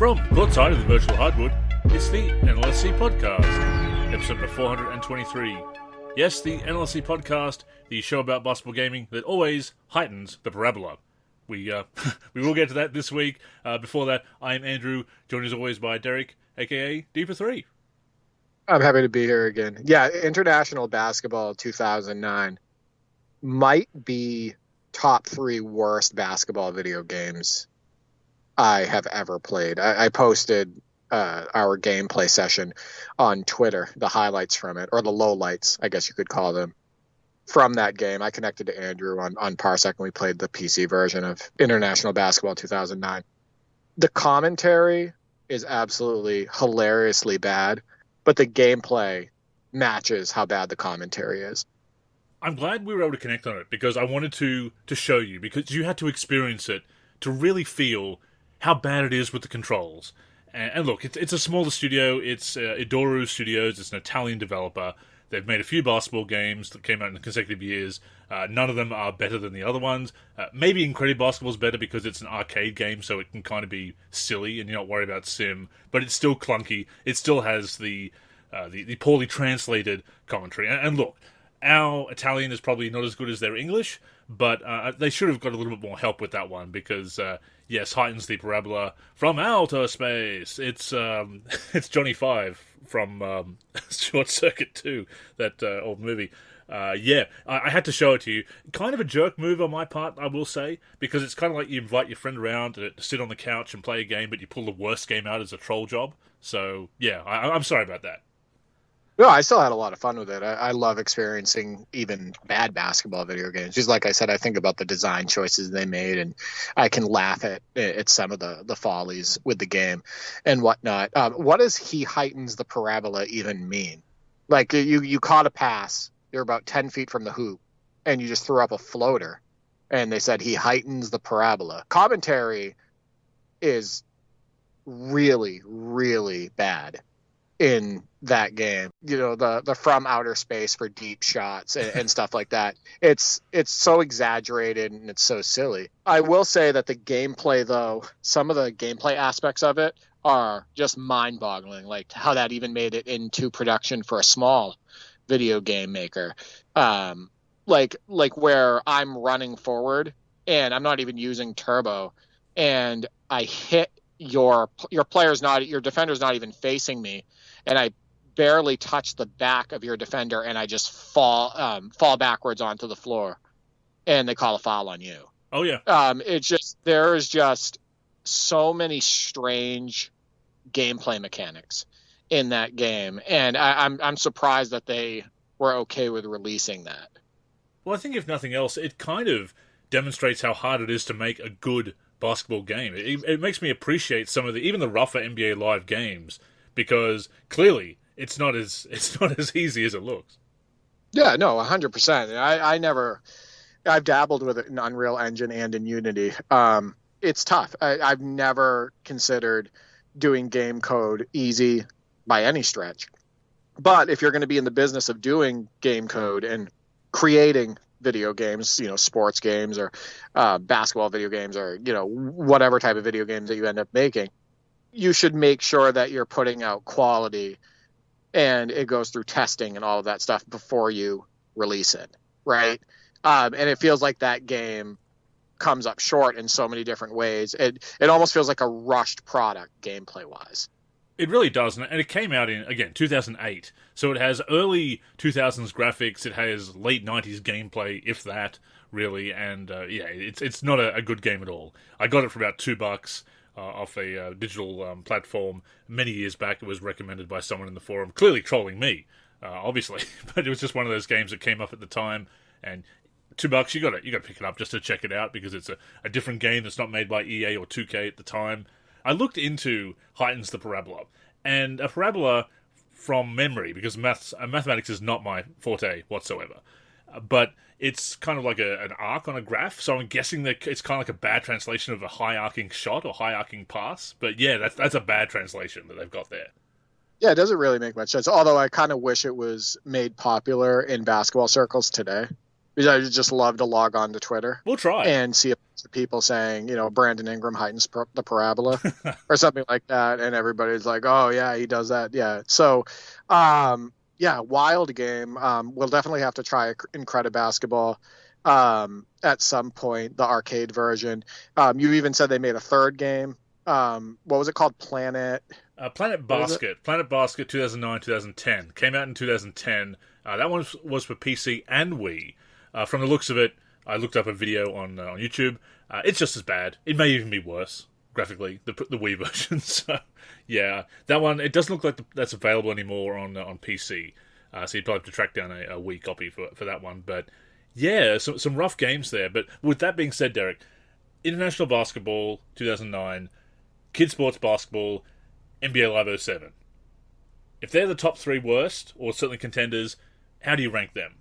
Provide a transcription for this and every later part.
From courtside of the virtual hardwood, it's the NLSC Podcast, episode number 423. Yes, the NLSC Podcast, the show about basketball gaming that always heightens the parabola. We will get to that this week. Before that, I'm Andrew, joined as always by Derek, a.k.a. D4 I'm happy to be here again. Yeah, International Basketball 2009 might be top 3 worst basketball video games I have ever played. I posted our gameplay session on Twitter, the highlights from it, or the lowlights, I guess you could call them, from that game. I connected to Andrew on Parsec, and we played the PC version of International Basketball 2009. The commentary is absolutely hilariously bad, but the gameplay matches how bad the commentary is. I'm glad we were able to connect on it, because I wanted to show you, because you had to experience it to really feel how bad it is with the controls. And look, it's a smaller studio. It's Idoru Studios. It's an Italian developer. They've made a few basketball games that came out in consecutive years. None of them are better than the other ones. Maybe Incredible Basketball is better because it's an arcade game, so it can kind of be silly and you're not worried about sim. But it's still clunky. It still has the poorly translated commentary. And look, our Italian is probably not as good as their English, but they should have got a little bit more help with that one because, yes, heightens the parabola from outer space. It's Johnny Five from Short Circuit 2, that old movie. I had to show it to you. Kind of a jerk move on my part, I will say, because it's kind of like you invite your friend around to sit on the couch and play a game, but you pull the worst game out as a troll job. So, yeah, I'm sorry about that. No, I still had a lot of fun with it. I love experiencing even bad basketball video games. Just like I said, I think about the design choices they made, and I can laugh at some of the follies with the game and whatnot. What does he heightens the parabola even mean? Like, you caught a pass, you're about 10 feet from the hoop, and you just threw up a floater, and they said he heightens the parabola. Commentary is really, really bad in that game. You know, the from outer space for deep shots and stuff like that. It's so exaggerated and it's so silly. I will say that the gameplay, though, some of the gameplay aspects of it are just mind-boggling, like how that even made it into production for a small video game maker. Like where I'm running forward and I'm not even using turbo, and I hit your defender's not even facing me, and I barely touch the back of your defender, and I just fall backwards onto the floor, and they call a foul on you. Oh yeah. There's just so many strange gameplay mechanics in that game, and I'm surprised that they were okay with releasing that. Well, I think if nothing else, it kind of demonstrates how hard it is to make a good basketball game. It makes me appreciate some of the rougher NBA Live games, because clearly it's not as easy as it looks. Yeah, no, 100%. I've dabbled with it in Unreal Engine and in Unity. It's tough. I've never considered doing game code easy by any stretch. But if you're going to be in the business of doing game code and creating video games, sports games or basketball video games, or whatever type of video games that you end up making, you should make sure that you're putting out quality and it goes through testing and all of that stuff before you release it, right? And it feels like that game comes up short in so many different ways. It almost feels like a rushed product gameplay wise. It really does, and it came out in, again, 2008, so it has early 2000s graphics, it has late 90s gameplay, if that, really, and it's not a good game at all. I got it for about $2 off a digital platform many years back. It was recommended by someone in the forum, clearly trolling me, obviously, but it was just one of those games that came up at the time, and $2, you got to pick it up just to check it out, because it's a different game that's not made by EA or 2K at the time. I looked into Heightens the Parabola, and a parabola from memory, because mathematics is not my forte whatsoever, but it's kind of like an arc on a graph, so I'm guessing that it's kind of like a bad translation of a high-arcing shot or high-arcing pass, but yeah, that's a bad translation that they've got there. Yeah, it doesn't really make much sense, although I kind of wish it was made popular in basketball circles today. Because I just love to log on to Twitter We'll try. and see people saying, Brandon Ingram heightens the parabola or something like that. And everybody's like, oh, yeah, he does that. Yeah. So, yeah, wild game. We'll definitely have to try Incredibasketball Basketball at some point, the arcade version. You even said they made a third game. What was it called? Planet Basket. Planet Basket 2009, 2010. Came out in 2010. That one was for PC and Wii. From the looks of it, I looked up a video on YouTube. It's just as bad. It may even be worse graphically, the Wii version. So, yeah, that one, it doesn't look like that's available anymore on PC. So you'd probably have to track down a Wii copy for that one. But, yeah, some rough games there. But with that being said, Derek, International Basketball 2009, Kid Sports Basketball, NBA Live 07. If they're the top three worst, or certainly contenders, how do you rank them?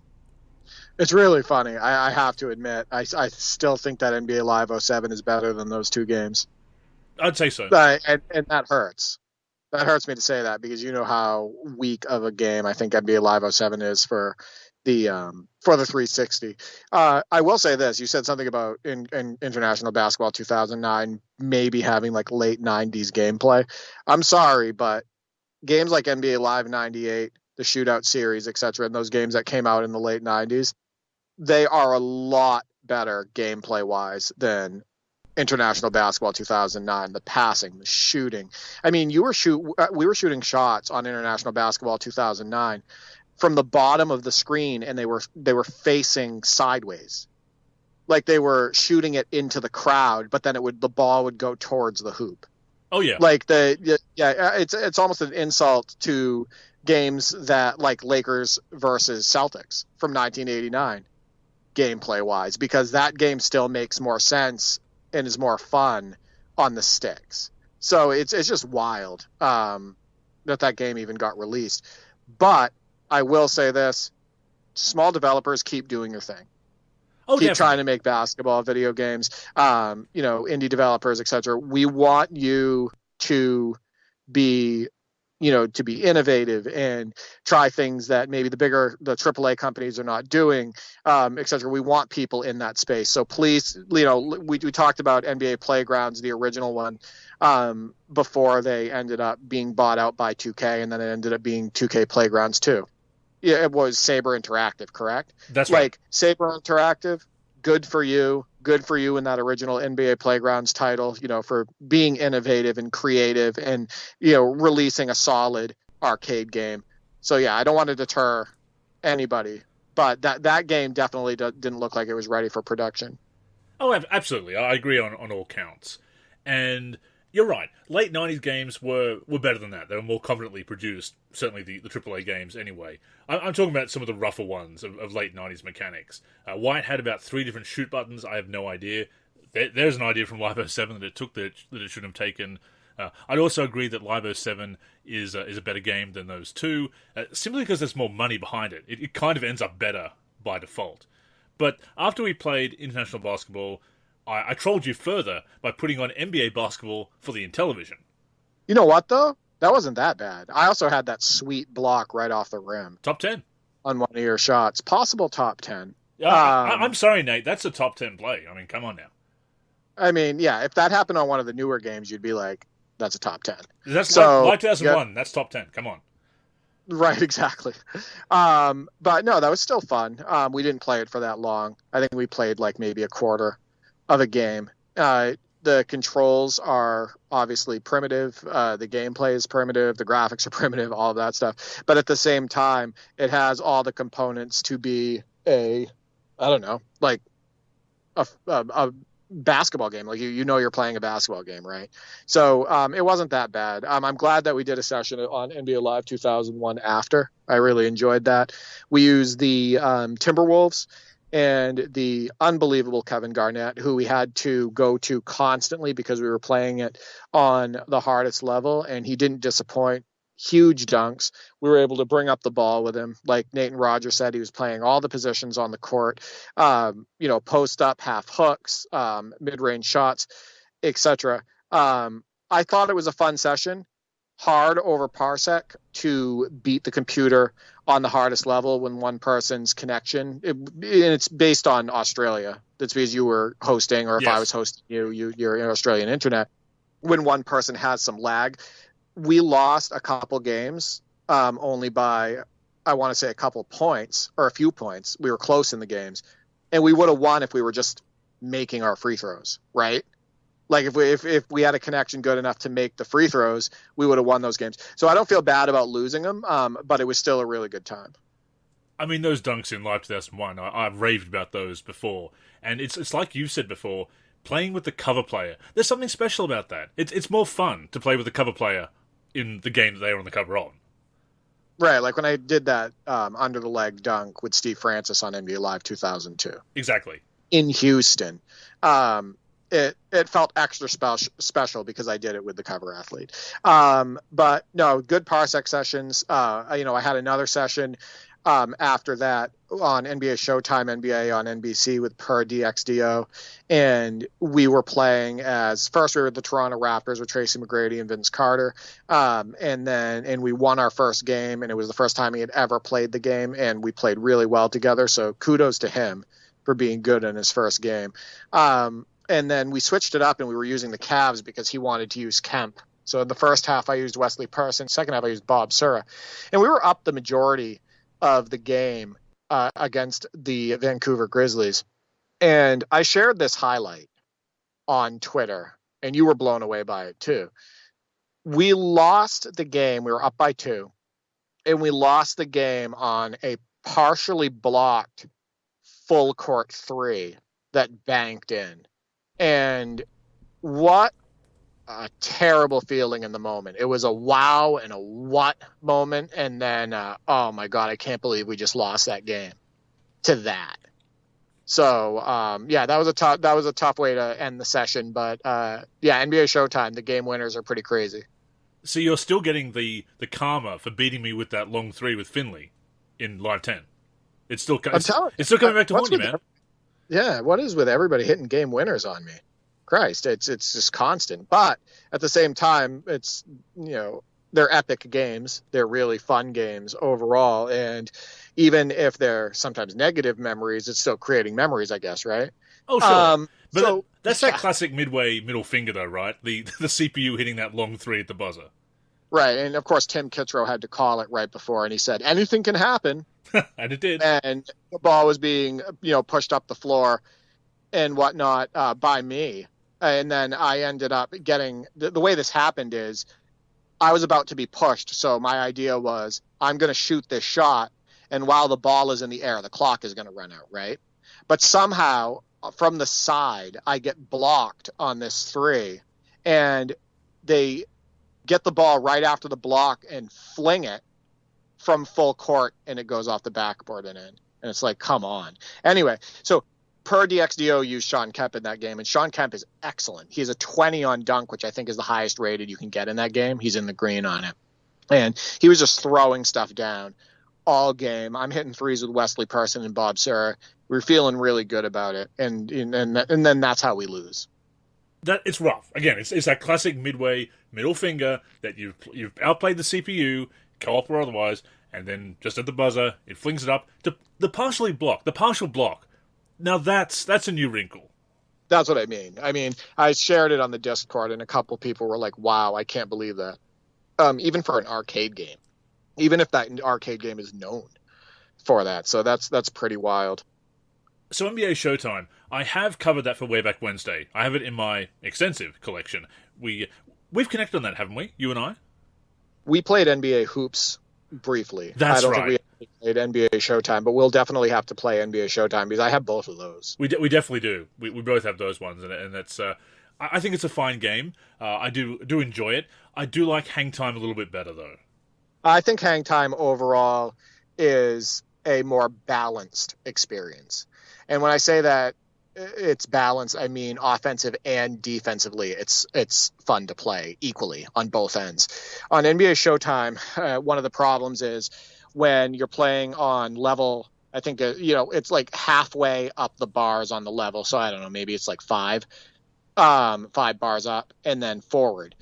It's really funny. I have to admit, I still think that NBA Live 07 is better than those two games. I'd say so. And that hurts. That hurts me to say that because you know how weak of a game I think NBA Live 07 is for the 360. I will say this. You said something about in International Basketball 2009 maybe having like late 90s gameplay. I'm sorry, but games like NBA Live 98, the Shootout Series, etc., and those games that came out in the late 90s, they are a lot better gameplay-wise than International Basketball 2009. The passing, the shooting. I mean, we were shooting shots on International Basketball 2009 from the bottom of the screen, and they were facing sideways, like they were shooting it into the crowd, but then the ball would go towards the hoop. Oh yeah, like it's almost an insult to games that like Lakers versus Celtics from 1989 gameplay wise, because that game still makes more sense and is more fun on the sticks. So it's just wild that game even got released. But I will say this: small developers, keep doing your thing. Keep definitely trying to make basketball video games. Indie developers, etc. We want you to be innovative and try things that maybe the AAA companies are not doing, etc. We want people in that space. So please, we talked about NBA Playgrounds, the original one, before they ended up being bought out by 2K, and then it ended up being 2K Playgrounds 2. Yeah, it was Saber Interactive, correct? That's right. Like Saber Interactive, good for you in that original NBA Playgrounds title, for being innovative and creative and, releasing a solid arcade game. So yeah, I don't want to deter anybody, but that game definitely didn't look like it was ready for production. Oh, absolutely. I agree on all counts. And you're right. Late 90s games were better than that. They were more confidently produced, certainly the AAA games anyway. I'm talking about some of the rougher ones of late 90s mechanics. Why it had about 3 different shoot buttons, I have no idea. There's an idea from Live 07 that it took that it shouldn't have taken. I'd also agree that Live 07 is a better game than those two, simply because there's more money behind it. It kind of ends up better by default. But after we played International Basketball, I trolled you further by putting on NBA Basketball for the Intellivision. You know what, though? That wasn't that bad. I also had that sweet block right off the rim. Top 10. On one of your shots. Possible top 10. I'm sorry, Nate. That's a top 10 play. I mean, come on now. I mean, yeah, if that happened on one of the newer games, you'd be like, that's a top 10. That's like 2001. Yeah. That's top 10. Come on. Right, exactly. But no, that was still fun. We didn't play it for that long. I think we played like maybe a quarter of a game. The controls are obviously primitive. The gameplay is primitive. The graphics are primitive, all of that stuff. But at the same time, it has all the components to be a basketball game. Like you're playing a basketball game, right? So it wasn't that bad. I'm glad that we did a session on NBA Live 2001 after. I really enjoyed that. We used the Timberwolves and the unbelievable Kevin Garnett, who we had to go to constantly because we were playing it on the hardest level, and he didn't disappoint. Huge dunks. We were able to bring up the ball with him. Like Nathan Rogers said, he was playing all the positions on the court, post up, half hooks, mid-range shots, etc. I thought it was a fun session. Hard over Parsec to beat the computer on the hardest level when one person's connection, and it's based on Australia. That's because you were hosting, or if I was hosting you're in Australian internet. When one person has some lag, we lost a couple games only by, I want to say, a couple points or a few points. We were close in the games, and we would have won if we were just making our free throws, right? Like if we had a connection good enough to make the free throws, we would have won those games. So I don't feel bad about losing them, but it was still a really good time. I mean, those dunks in Live 2001, I've raved about those before. And it's like you've said before, playing with the cover player. There's something special about that. It's more fun to play with the cover player in the game that they are on the cover on. Right, like when I did that under the leg dunk with Steve Francis on NBA Live 2002. Exactly. In Houston. It felt extra special because I did it with the cover athlete. But no, good Parsec sessions. I had another session after that on NBA Showtime, NBA on NBC with Per DXDO, and we were playing as, first we were the Toronto Raptors with Tracy McGrady and Vince Carter, and we won our first game, and it was the first time he had ever played the game, and we played really well together. So kudos to him for being good in his first game. And then we switched it up, and we were using the Cavs because he wanted to use Kemp. So in the first half, I used Wesley Person. Second half, I used Bob Sura. And we were up the majority of the game against the Vancouver Grizzlies. And I shared this highlight on Twitter, and you were blown away by it too. We lost the game. We were up by 2. And we lost the game on a partially blocked full court 3 that banked in. And what a terrible feeling in the moment. It was a wow and a what moment. And then, oh my God, I can't believe we just lost that game to that. So, that was a tough way to end the session. But NBA Showtime, the game winners are pretty crazy. So you're still getting the karma for beating me with that long 3 with Finley in Live 10. It's still coming back to haunt you, man. Yeah, what is with everybody hitting game winners on me? Christ, it's just constant. But at the same time, it's, they're epic games. They're really fun games overall. And even if they're sometimes negative memories, it's still creating memories, I guess, right? Oh, sure. But that's that classic midway middle finger, though, right? The CPU hitting that long 3 at the buzzer. Right, and of course, Tim Kitzrow had to call it right before, and he said, anything can happen. And it did. And the ball was being, pushed up the floor and whatnot by me. And then I ended up getting, the way this happened is I was about to be pushed. So my idea was, I'm going to shoot this shot. And while the ball is in the air, the clock is going to run out, right? But somehow from the side, I get blocked on this 3. And they get the ball right after the block and fling it from full court, and it goes off the backboard and in. And it's like, come on. Anyway, so Per DXDO used Sean Kemp in that game, and Sean Kemp is excellent. He has a 20 on dunk, which I think is the highest rated you can get in that game. He's in the green on it. And he was just throwing stuff down all game. I'm hitting 3s with Wesley Person and Bob Sura. We're feeling really good about it. And then that's how we lose. That it's rough. Again, it's that classic midway middle finger that you've outplayed the CPU, co-op or otherwise, and then just at the buzzer, it flings it up to the partial block. Now that's a new wrinkle. That's what I mean. I shared it on the Discord, and a couple people were like, wow, I can't believe that. Even for an arcade game. Even if that arcade game is known for that. So that's pretty wild. So NBA Showtime, I have covered that for Way Back Wednesday. I have it in my extensive collection. We've connected on that, haven't we? You and I? We played NBA Hoops briefly. That's I don't right. think we played NBA Showtime, but we'll definitely have to play NBA Showtime because I have both of those. We definitely do. We both have those ones, and that's. I think it's a fine game. I do enjoy it. I do like Hangtime a little bit better, though. I think Hangtime overall is a more balanced experience. And when I say that it's balanced, I mean offensive and defensively. It's fun to play equally on both ends. On NBA Showtime, one of the problems is when you're playing on level, I think, it's like halfway up the bars on the level. So I don't know, maybe it's like 5 bars up and then forward.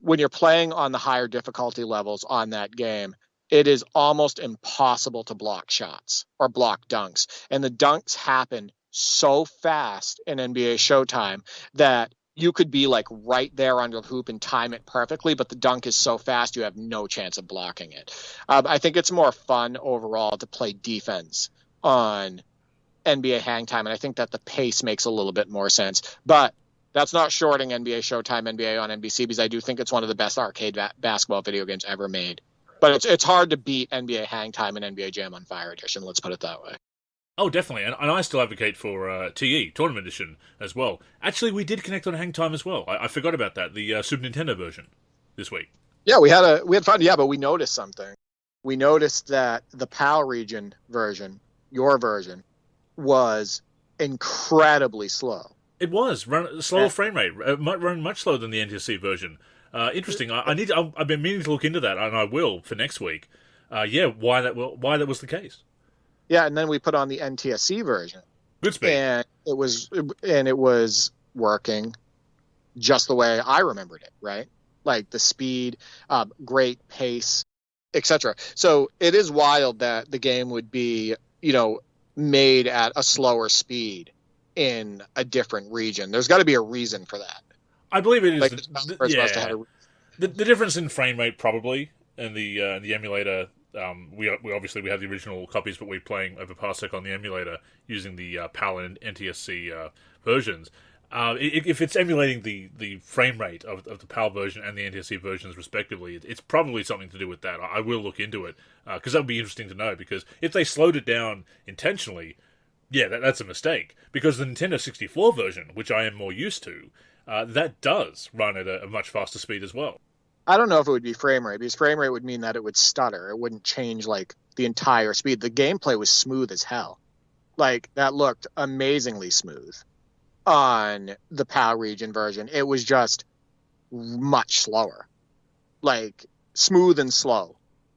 When you're playing on the higher difficulty levels on that game, it is almost impossible to block shots or block dunks. And the dunks happen so fast in NBA Showtime that you could be like right there under the hoop and time it perfectly, but the dunk is so fast you have no chance of blocking it. I think it's more fun overall to play defense on NBA Hangtime, and I think that the pace makes a little bit more sense. But that's not shorting NBA Showtime, NBA on NBC, because I do think it's one of the best arcade basketball video games ever made. But it's hard to beat NBA Hangtime and NBA Jam on Fire Edition, let's put it that way. Oh, definitely, and I still advocate for TE, Tournament Edition, as well. Actually, we did connect on Hangtime as well. I forgot about that, the Super Nintendo version this week. Yeah, we had fun, but we noticed something. We noticed that the PAL region version, your version, was incredibly slow. It was slower frame rate. It might run much slower than the NTSC version. Interesting. I've been meaning to look into that, and I will for next week. Why that was the case. Yeah, and then we put on the NTSC version. Good speed. And it was working just the way I remembered it, right? Like the speed, great pace, etc. So it is wild that the game would be, made at a slower speed in a different region. There's got to be a reason for that. I believe it is. Like the difference in frame rate probably, and the emulator. We obviously have the original copies, but we're playing over Parsec on the emulator using the PAL and NTSC versions. If it's emulating the frame rate of the PAL version and the NTSC versions respectively, it's probably something to do with that. I will look into it because that would be interesting to know. Because if they slowed it down intentionally, that's a mistake. Because the Nintendo 64 version, which I am more used to, that does run at a much faster speed as well. I don't know if it would be frame rate, because frame rate would mean that it would stutter. It wouldn't change like the entire speed. The gameplay was smooth as hell. Like that looked amazingly smooth on the PAL region version. It was just much slower, like smooth and slow.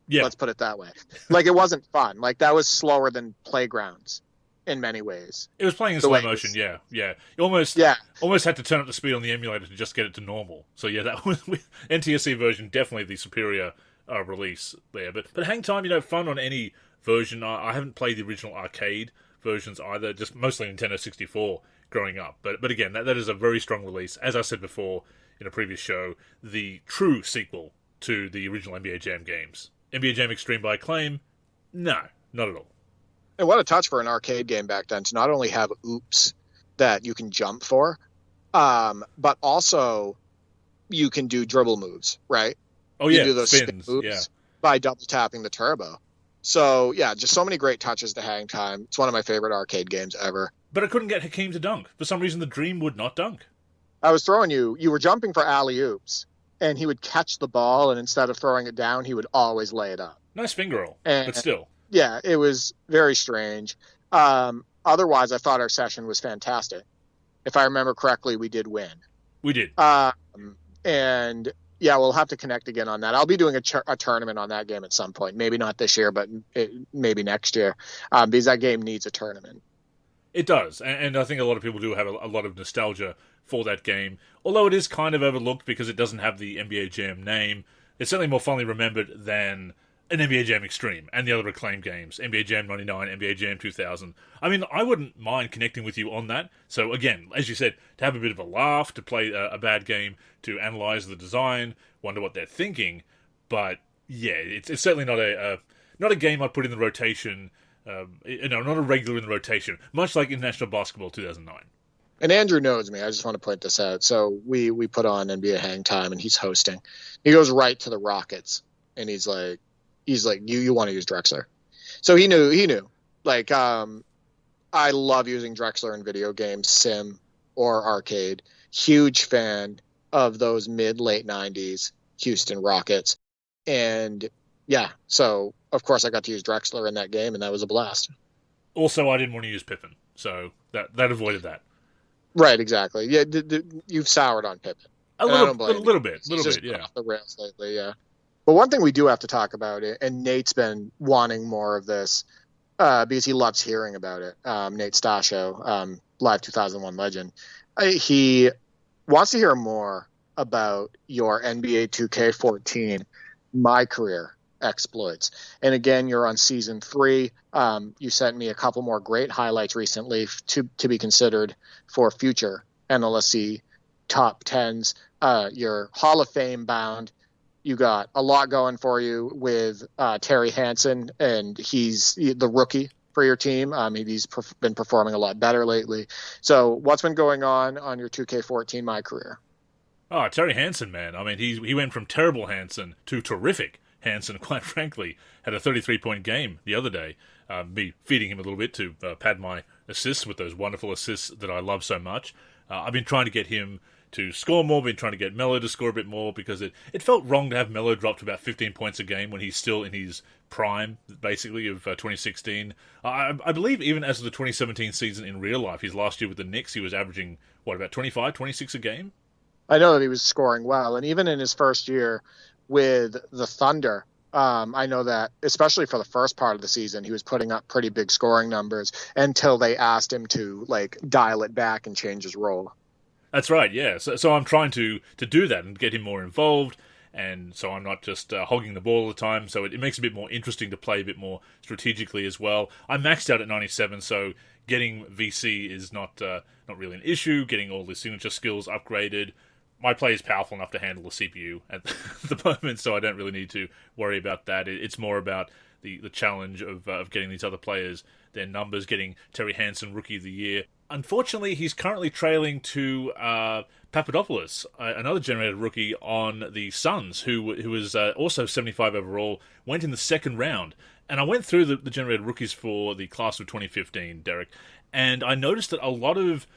Yeah. Let's put it that way. Like it wasn't fun. Like that was slower than Playgrounds in many ways. It was playing in slow motion, yeah. You almost had to turn up the speed on the emulator to just get it to normal. So that was NTSC version, definitely the superior release there. But Hangtime, fun on any version. I haven't played the original arcade versions either, just mostly Nintendo 64 growing up. But again, that is a very strong release. As I said before in a previous show, the true sequel to the original NBA Jam games. NBA Jam Extreme by Acclaim? No, not at all. And what a touch for an arcade game back then to not only have oops that you can jump for, but also you can do dribble moves, right? Oh, you yeah, do those spins, spin moves by double tapping the turbo. So, just so many great touches to Hangtime. It's one of my favorite arcade games ever. But I couldn't get Hakeem to dunk. For some reason, the Dream would not dunk. I was throwing you were jumping for alley-oops, and he would catch the ball, and instead of throwing it down, he would always lay it up. Nice finger roll, but still. Yeah, it was very strange. Otherwise, I thought our session was fantastic. If I remember correctly, we did win. We did. And we'll have to connect again on that. I'll be doing a tournament on that game at some point. Maybe not this year, but maybe next year, because that game needs a tournament. It does, and I think a lot of people do have a lot of nostalgia for that game. Although it is kind of overlooked because it doesn't have the NBA Jam name. It's certainly more fondly remembered than an NBA Jam Extreme and the other acclaimed games, NBA Jam 99, NBA Jam 2000. I mean, I wouldn't mind connecting with you on that. So again, as you said, to have a bit of a laugh, to play a bad game, to analyze the design, wonder what they're thinking. But it's certainly not a game I'd put in the rotation. Not a regular in the rotation, much like International Basketball 2009. And Andrew knows me. I just want to point this out. So we put on NBA Hangtime, and he's hosting. He goes right to the Rockets, and he's like, you want to use Drexler. So he knew. Like, I love using Drexler in video games, sim or arcade. Huge fan of those late 90s Houston Rockets. And so of course I got to use Drexler in that game, and that was a blast. Also, I didn't want to use Pippen, so that avoided that. Right, exactly. Yeah, you've soured on Pippen. A little bit, yeah. Off the rails lately, yeah. But one thing we do have to talk about, and Nate's been wanting more of this because he loves hearing about it. Nate Stasio, Live 2001 legend. He wants to hear more about your NBA 2K14 MyCAREER exploits. And again, you're on season 3. You sent me a couple more great highlights recently to be considered for future NLSC top 10s. You're Hall of Fame bound. You got a lot going for you with Terry Hanson, and he's the rookie for your team. He's been performing a lot better lately. So what's been going on your 2K14 MyCAREER? Oh, Terry Hanson, man. I mean, he went from terrible Hanson to terrific Hanson, quite frankly. Had a 33-point game the other day. Me feeding him a little bit to pad my assists with those wonderful assists that I love so much. I've been trying to get him to score more, been trying to get Melo to score a bit more, because it felt wrong to have Melo drop to about 15 points a game when he's still in his prime, basically, of 2016. I believe even as of the 2017 season in real life, his last year with the Knicks, he was averaging, about 25, 26 a game? I know that he was scoring well, and even in his first year with the Thunder, I know that, especially for the first part of the season, he was putting up pretty big scoring numbers until they asked him to dial it back and change his role. That's right, yeah. So I'm trying to do that and get him more involved, and so I'm not just hogging the ball all the time. So it makes it a bit more interesting to play a bit more strategically as well. I'm maxed out at 97, so getting VC is not really an issue. Getting all the signature skills upgraded. My play is powerful enough to handle the CPU at the moment, so I don't really need to worry about that. It's more about the challenge of getting these other players their numbers, getting Terry Hanson Rookie of the Year. Unfortunately, he's currently trailing to Papadopoulos, another generated rookie on the Suns, who was also 75 overall, went in the second round. And I went through the generated rookies for the class of 2015, Derek, and I noticed that a lot of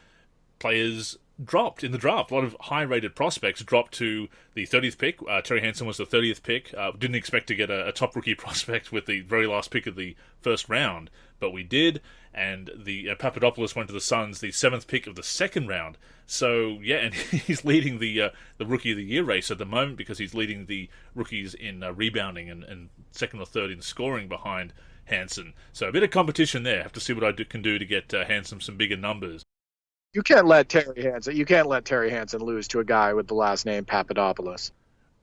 players dropped in the draft. A lot of high-rated prospects dropped to the 30th pick. Terry Hanson was the 30th pick. Didn't expect to get a top rookie prospect with the very last pick of the first round, but we did. And the Papadopoulos went to the Suns, the 7th pick of the second round. So, yeah, and he's leading the Rookie of the Year race at the moment, because he's leading the rookies in rebounding and second or third in scoring behind Hanson. So a bit of competition there. Have to see what I can do to get Hanson some bigger numbers. You can't let Terry Hanson lose to a guy with the last name Papadopoulos.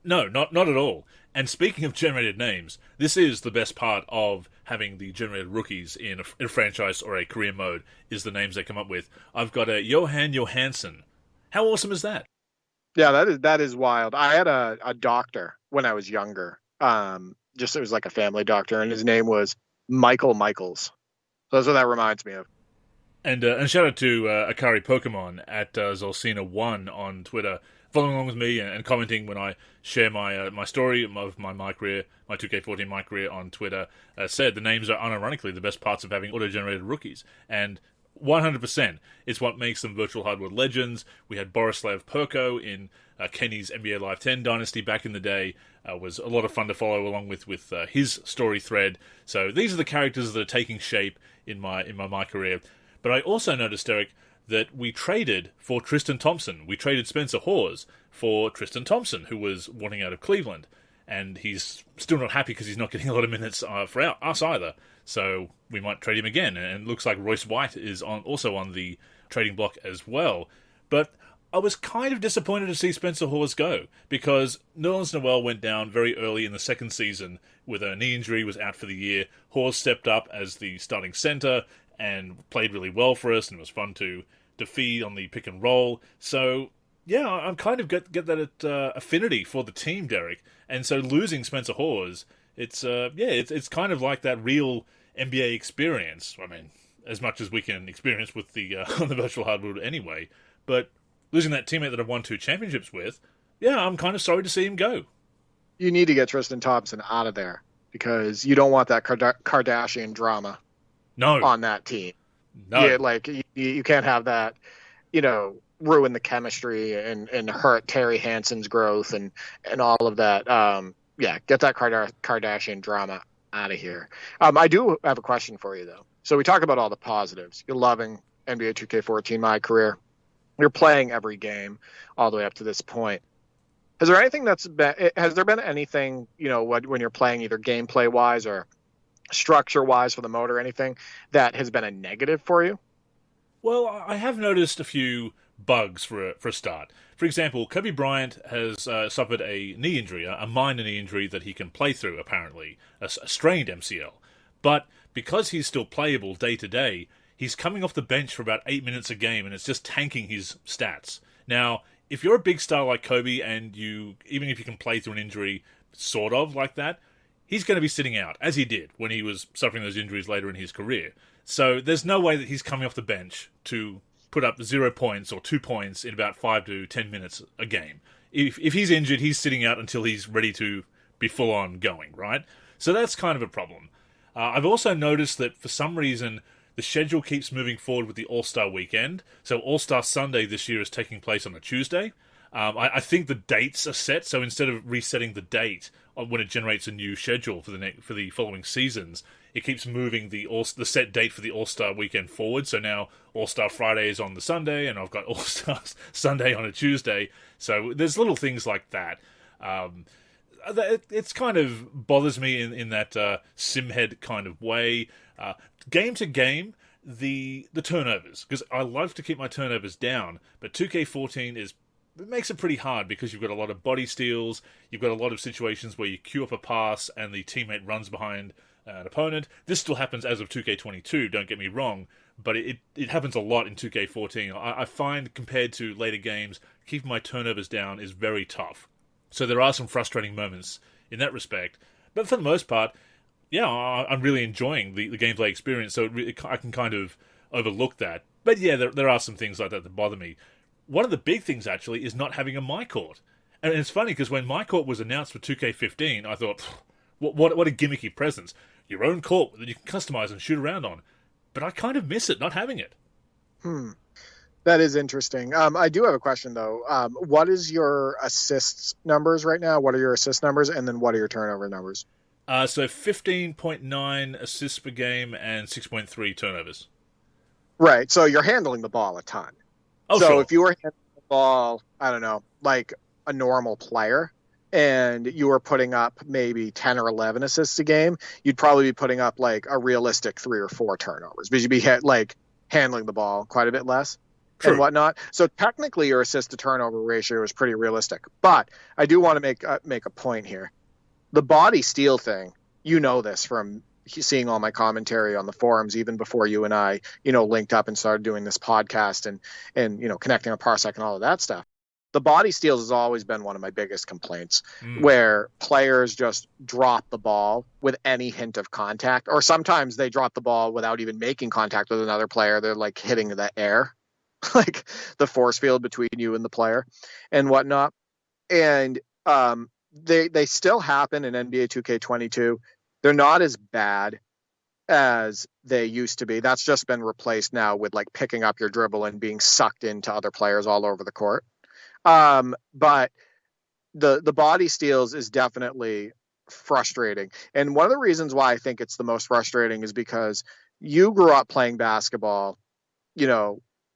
No, not at all. And speaking of generated names, this is the best part of having the generated rookies in a franchise or a career mode, is the names they come up with. I've got a Johan Johansson. How awesome is that? Yeah, that is wild. I had a doctor when I was younger. It was like a family doctor, and his name was Michael Michaels. So that's what that reminds me of. And shout out to Akari Pokemon at Zolcina1 on Twitter, following along with me and commenting when I share my story of my MyCAREER, my 2K14 MyCAREER on Twitter. Said the names are unironically the best parts of having auto-generated rookies. And 100%, it's what makes them virtual hardwood legends. We had Borislav Perko in Kenny's NBA Live 10 Dynasty back in the day. Was a lot of fun to follow along with his story thread. So these are the characters that are taking shape in my MyCAREER. But I also noticed, Derek, that we traded for Tristan Thompson. We traded Spencer Hawes for Tristan Thompson, who was wanting out of Cleveland. And he's still not happy because he's not getting a lot of minutes for us either. So we might trade him again. And it looks like Royce White is also on the trading block as well. But I was kind of disappointed to see Spencer Hawes go, because Nerlens Noel went down very early in the second season with a knee injury, was out for the year. Hawes stepped up as the starting center and played really well for us, and it was fun to feed on the pick and roll. So, yeah, I'm kind of get that affinity for the team, Derek. And so losing Spencer Hawes, it's kind of like that real NBA experience. I mean, as much as we can experience with the on the virtual hardwood anyway. But losing that teammate that I've won 2 championships with, yeah, I'm kind of sorry to see him go. You need to get Tristan Thompson out of there, because you don't want that Kardashian drama. No. On that team. No. Yeah, you can't have that, ruin the chemistry and hurt Terry Hanson's growth and all of that. Get that Kardashian drama out of here. I do have a question for you, though. So we talk about all the positives. You're loving NBA 2K14 MyCAREER. You're playing every game all the way up to this point. Has there been anything, when you're playing either gameplay wise or structure-wise for the mode or anything that has been a negative for you? Well, I have noticed a few bugs for a start. For example, Kobe Bryant has suffered a knee injury, a minor knee injury that he can play through, apparently, a strained MCL. But because he's still playable day to day, he's coming off the bench for about 8 minutes a game, and it's just tanking his stats. Now, if you're a big star like Kobe, and even if you can play through an injury sort of like that, he's going to be sitting out, as he did when he was suffering those injuries later in his career. So there's no way that he's coming off the bench to put up 0 points or 2 points in about 5 to 10 minutes a game. If he's injured, he's sitting out until he's ready to be full-on going, right? So that's kind of a problem. I've also noticed that for some reason, the schedule keeps moving forward with the All-Star weekend. So All-Star Sunday this year is taking place on a Tuesday. I think the dates are set, so instead of resetting the date when it generates a new schedule for the following seasons, it keeps moving the set date for the All-Star weekend forward. So now All-Star Friday is on the Sunday, and I've got All-Star Sunday on a Tuesday. So there's little things like that. It's kind of bothers me in that simhead kind of way. Game to game, the turnovers, because I love to keep my turnovers down, but 2K14 it makes it pretty hard because you've got a lot of body steals, you've got a lot of situations where you queue up a pass and the teammate runs behind an opponent. This still happens as of 2K22, don't get me wrong, but it happens a lot in 2K14. I find, compared to later games, keeping my turnovers down is very tough. So there are some frustrating moments in that respect. But for the most part, yeah, I'm really enjoying the gameplay experience, so I can kind of overlook that. But yeah, there are some things like that bother me. One of the big things, actually, is not having a MyCourt. And it's funny, because when MyCourt was announced for 2K15, I thought, what a gimmicky presence. Your own court that you can customize and shoot around on. But I kind of miss it, not having it. That is interesting. I do have a question, though. What is your assists numbers right now? What are your assist numbers? And then what are your turnover numbers? So 15.9 assists per game and 6.3 turnovers. Right. So you're handling the ball a ton. Oh, so sure. If you were handling the ball, I don't know, like a normal player, and you were putting up maybe 10 or 11 assists a game, you'd probably be putting up like a realistic 3 or 4 turnovers, because you'd be handling the ball quite a bit less. True. And whatnot. So technically your assist to turnover ratio is pretty realistic. But I do want to make a point here. The body steal thing, you know this from seeing all my commentary on the forums, even before you and I, linked up and started doing this podcast and connecting on Parsec and all of that stuff. The body steals has always been one of my biggest complaints, where players just drop the ball with any hint of contact, or sometimes they drop the ball without even making contact with another player. They're like hitting the air, like the force field between you and the player and whatnot. And they still happen in NBA 2K22. They're not as bad as they used to be. That's just been replaced now with like picking up your dribble and being sucked into other players all over the court. But the body steals is definitely frustrating. And one of the reasons why I think it's the most frustrating is because you grew up playing basketball,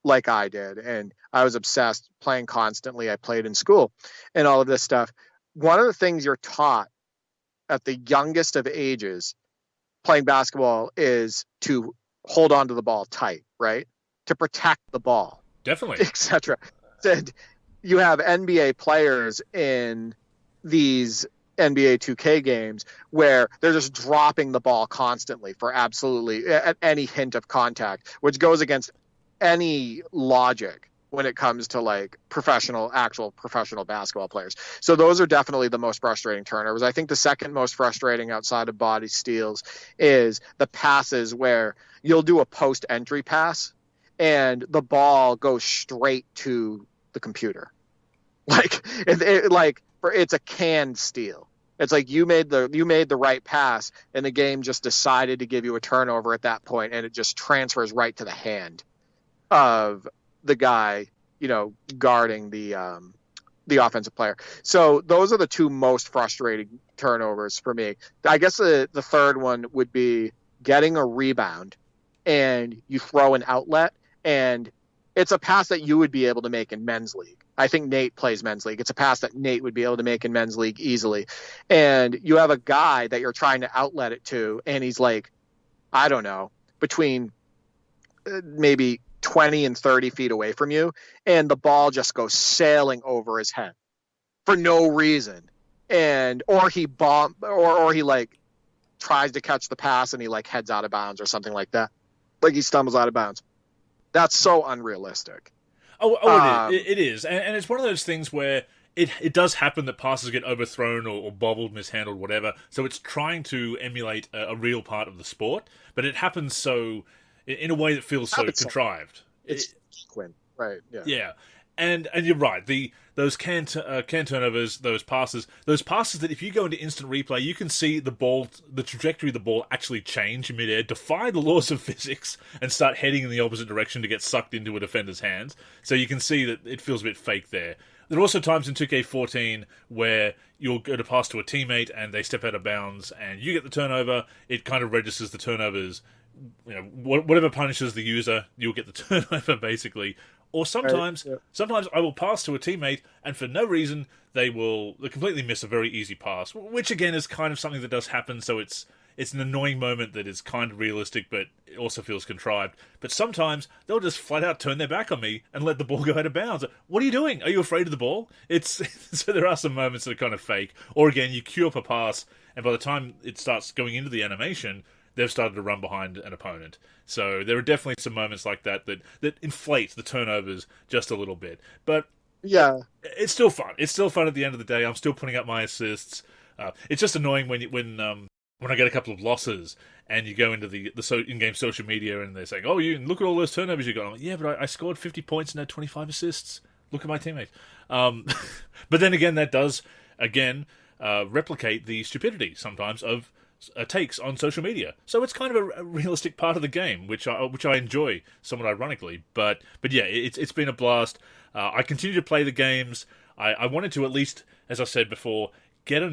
like I did. And I was obsessed, playing constantly. I played in school and all of this stuff. One of the things you're taught at the youngest of ages playing basketball is to hold on to the ball tight, right? To protect the ball. Definitely. Etc. And you have NBA players in these NBA 2K games where they're just dropping the ball constantly for absolutely at any hint of contact, which goes against any logic when it comes to like actual professional basketball players. So those are definitely the most frustrating turnovers. I think the second most frustrating outside of body steals is the passes where you'll do a post entry pass and the ball goes straight to the computer. It's a canned steal. It's like you made the right pass and the game just decided to give you a turnover at that point, and it just transfers right to the hand of the guy, guarding the offensive player. So those are the two most frustrating turnovers for me. I guess the third one would be getting a rebound and you throw an outlet, and it's a pass that you would be able to make in men's league. I think Nate plays men's league. It's a pass that Nate would be able to make in men's league easily. And you have a guy that you're trying to outlet it to, and he's like, I don't know, between maybe 20 and 30 feet away from you, and the ball just goes sailing over his head for no reason. And or he like tries to catch the pass and he like heads out of bounds or something like that. Like he stumbles out of bounds. That's so unrealistic. It is. And it's one of those things where it does happen that passes get overthrown or bobbled, mishandled, whatever. So it's trying to emulate a real part of the sport, but it happens so in a way that feels so contrived. It's right? Yeah. Yeah. And you're right. Those can turnovers, those passes that if you go into instant replay, you can see the trajectory of the ball actually change in midair, defy the laws of physics, and start heading in the opposite direction to get sucked into a defender's hands. So you can see that it feels a bit fake there. There are also times in 2K14 where you'll go to pass to a teammate and they step out of bounds and you get the turnover. It kind of registers the turnovers. Whatever punishes the user, you'll get the turnover basically. Or sometimes I will pass to a teammate, and for no reason they completely miss a very easy pass, which again is kind of something that does happen. So it's an annoying moment that is kind of realistic, but it also feels contrived. But sometimes they'll just flat out turn their back on me and let the ball go out of bounds. What are you doing? Are you afraid of the ball? So there are some moments that are kind of fake. Or again, you queue up a pass, and by the time it starts going into the animation, they've started to run behind an opponent. So there are definitely some moments like that inflate the turnovers just a little bit. But yeah, it's still fun. It's still fun at the end of the day. I'm still putting up my assists. It's just annoying when I get a couple of losses and you go into the in-game social media and they're saying, "Oh, you look at all those turnovers you got." I'm like, yeah, but I scored 50 points and had 25 assists. Look at my teammates. But then again, that does replicate the stupidity sometimes of takes on social media. So it's kind of a realistic part of the game, which I enjoy somewhat ironically. But yeah, it's been a blast. I continue to play the games. I wanted to at least, as I said before, get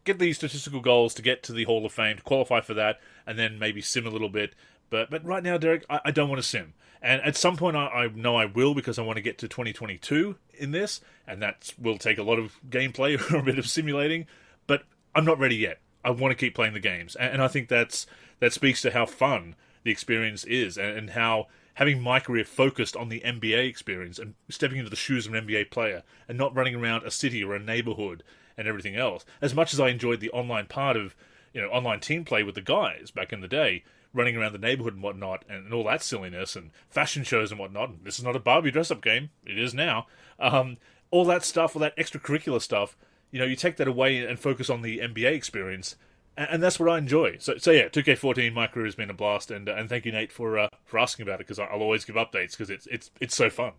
these statistical goals to get to the Hall of Fame, to qualify for that, and then maybe sim a little bit. But right now, Derek, I don't want to sim. And at some point, I know I will, because I want to get to 2022 in this, and that will take a lot of gameplay or a bit of simulating. But I'm not ready yet. I want to keep playing the games, and I think that speaks to how fun the experience is, and how having MyCAREER focused on the NBA experience and stepping into the shoes of an NBA player and not running around a city or a neighborhood and everything else. As much as I enjoyed the online part of online team play with the guys back in the day, running around the neighborhood and whatnot, and all that silliness and fashion shows and whatnot. And this is not a Barbie dress-up game; it is now. All that stuff, all that extracurricular stuff. You take that away and focus on the NBA experience, and that's what I enjoy. So yeah, 2K14, MyCAREER has been a blast, and thank you, Nate, for asking about it, because I'll always give updates because it's so fun.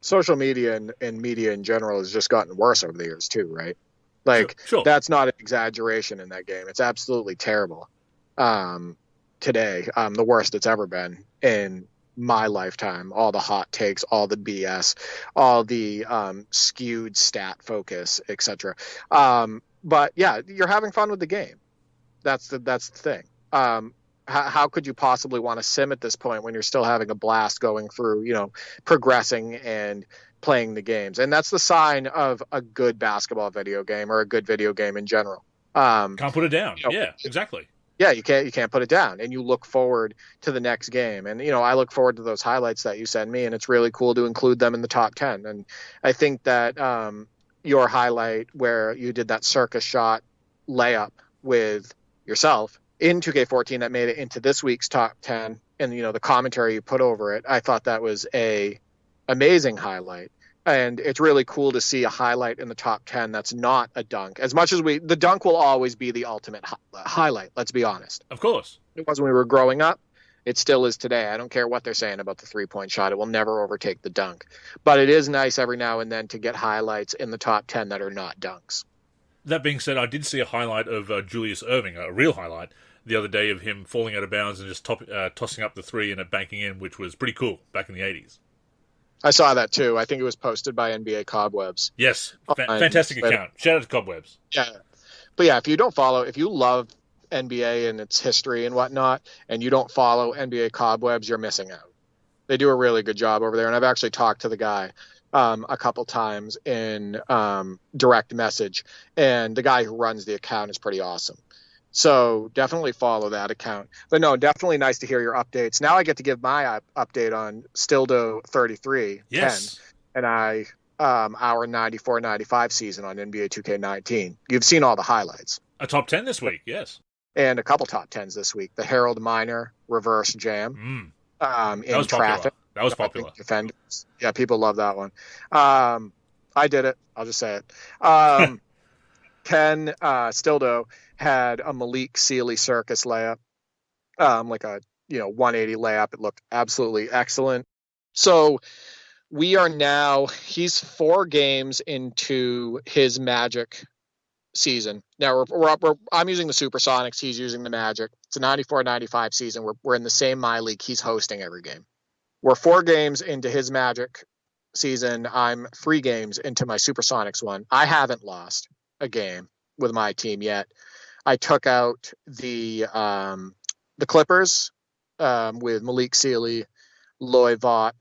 Social media and media in general has just gotten worse over the years too, right? Like sure. That's not an exaggeration in that game. It's absolutely terrible. Today, the worst it's ever been in my lifetime. All the hot takes, all the BS, all the skewed stat focus, etc. But yeah, you're having fun with the game. That's the thing. How could you possibly want to sim at this point when you're still having a blast going through, progressing and playing the games? And that's the sign of a good basketball video game, or a good video game in general. Can't put it down. Yeah, exactly. Yeah, you can't put it down, and you look forward to the next game. And I look forward to those highlights that you send me, and it's really cool to include them in the top 10. And I think that your highlight where you did that circus shot layup with yourself in 2K14 that made it into this week's top 10, and the commentary you put over it, I thought that was a amazing highlight. And it's really cool to see a highlight in the top 10 that's not a dunk. As much as the dunk will always be the ultimate highlight, let's be honest. Of course. It was when we were growing up. It still is today. I don't care what they're saying about the three-point shot. It will never overtake the dunk. But it is nice every now and then to get highlights in the top 10 that are not dunks. That being said, I did see a highlight of Julius Erving, a real highlight, the other day, of him falling out of bounds and just tossing up the three and it banking in, which was pretty cool back in the 80s. I saw that too. I think it was posted by NBA Cobwebs. Yes, fantastic account. Shout out to Cobwebs. Yeah, but yeah, if you love NBA and its history and whatnot, and you don't follow NBA Cobwebs, you're missing out. They do a really good job over there, and I've actually talked to the guy a couple times in direct message, and the guy who runs the account is pretty awesome. So definitely follow that account. But no, definitely nice to hear your updates. Now I get to give my update on Stildo 33, Yes. Ken, and our 94-95 season on NBA 2K19. You've seen all the highlights. A top 10 this week, yes. And a couple top 10s this week. The Harold Miner reverse jam in traffic. That was popular. Defenders. Yeah, people love that one. I did it. I'll just say it. Ken Stildo had a Malik Sealy circus layup, like a 180 layup. It looked absolutely excellent. So he's 4 games into his Magic season. Now I'm using the Supersonics. He's using the Magic. It's a 94-95 season. We're in the same MyLEAGUE. He's hosting every game. We're 4 games into his Magic season. I'm 3 games into my Supersonics one. I haven't lost a game with my team yet. I took out the Clippers with Malik Sealy, Loy Vaught,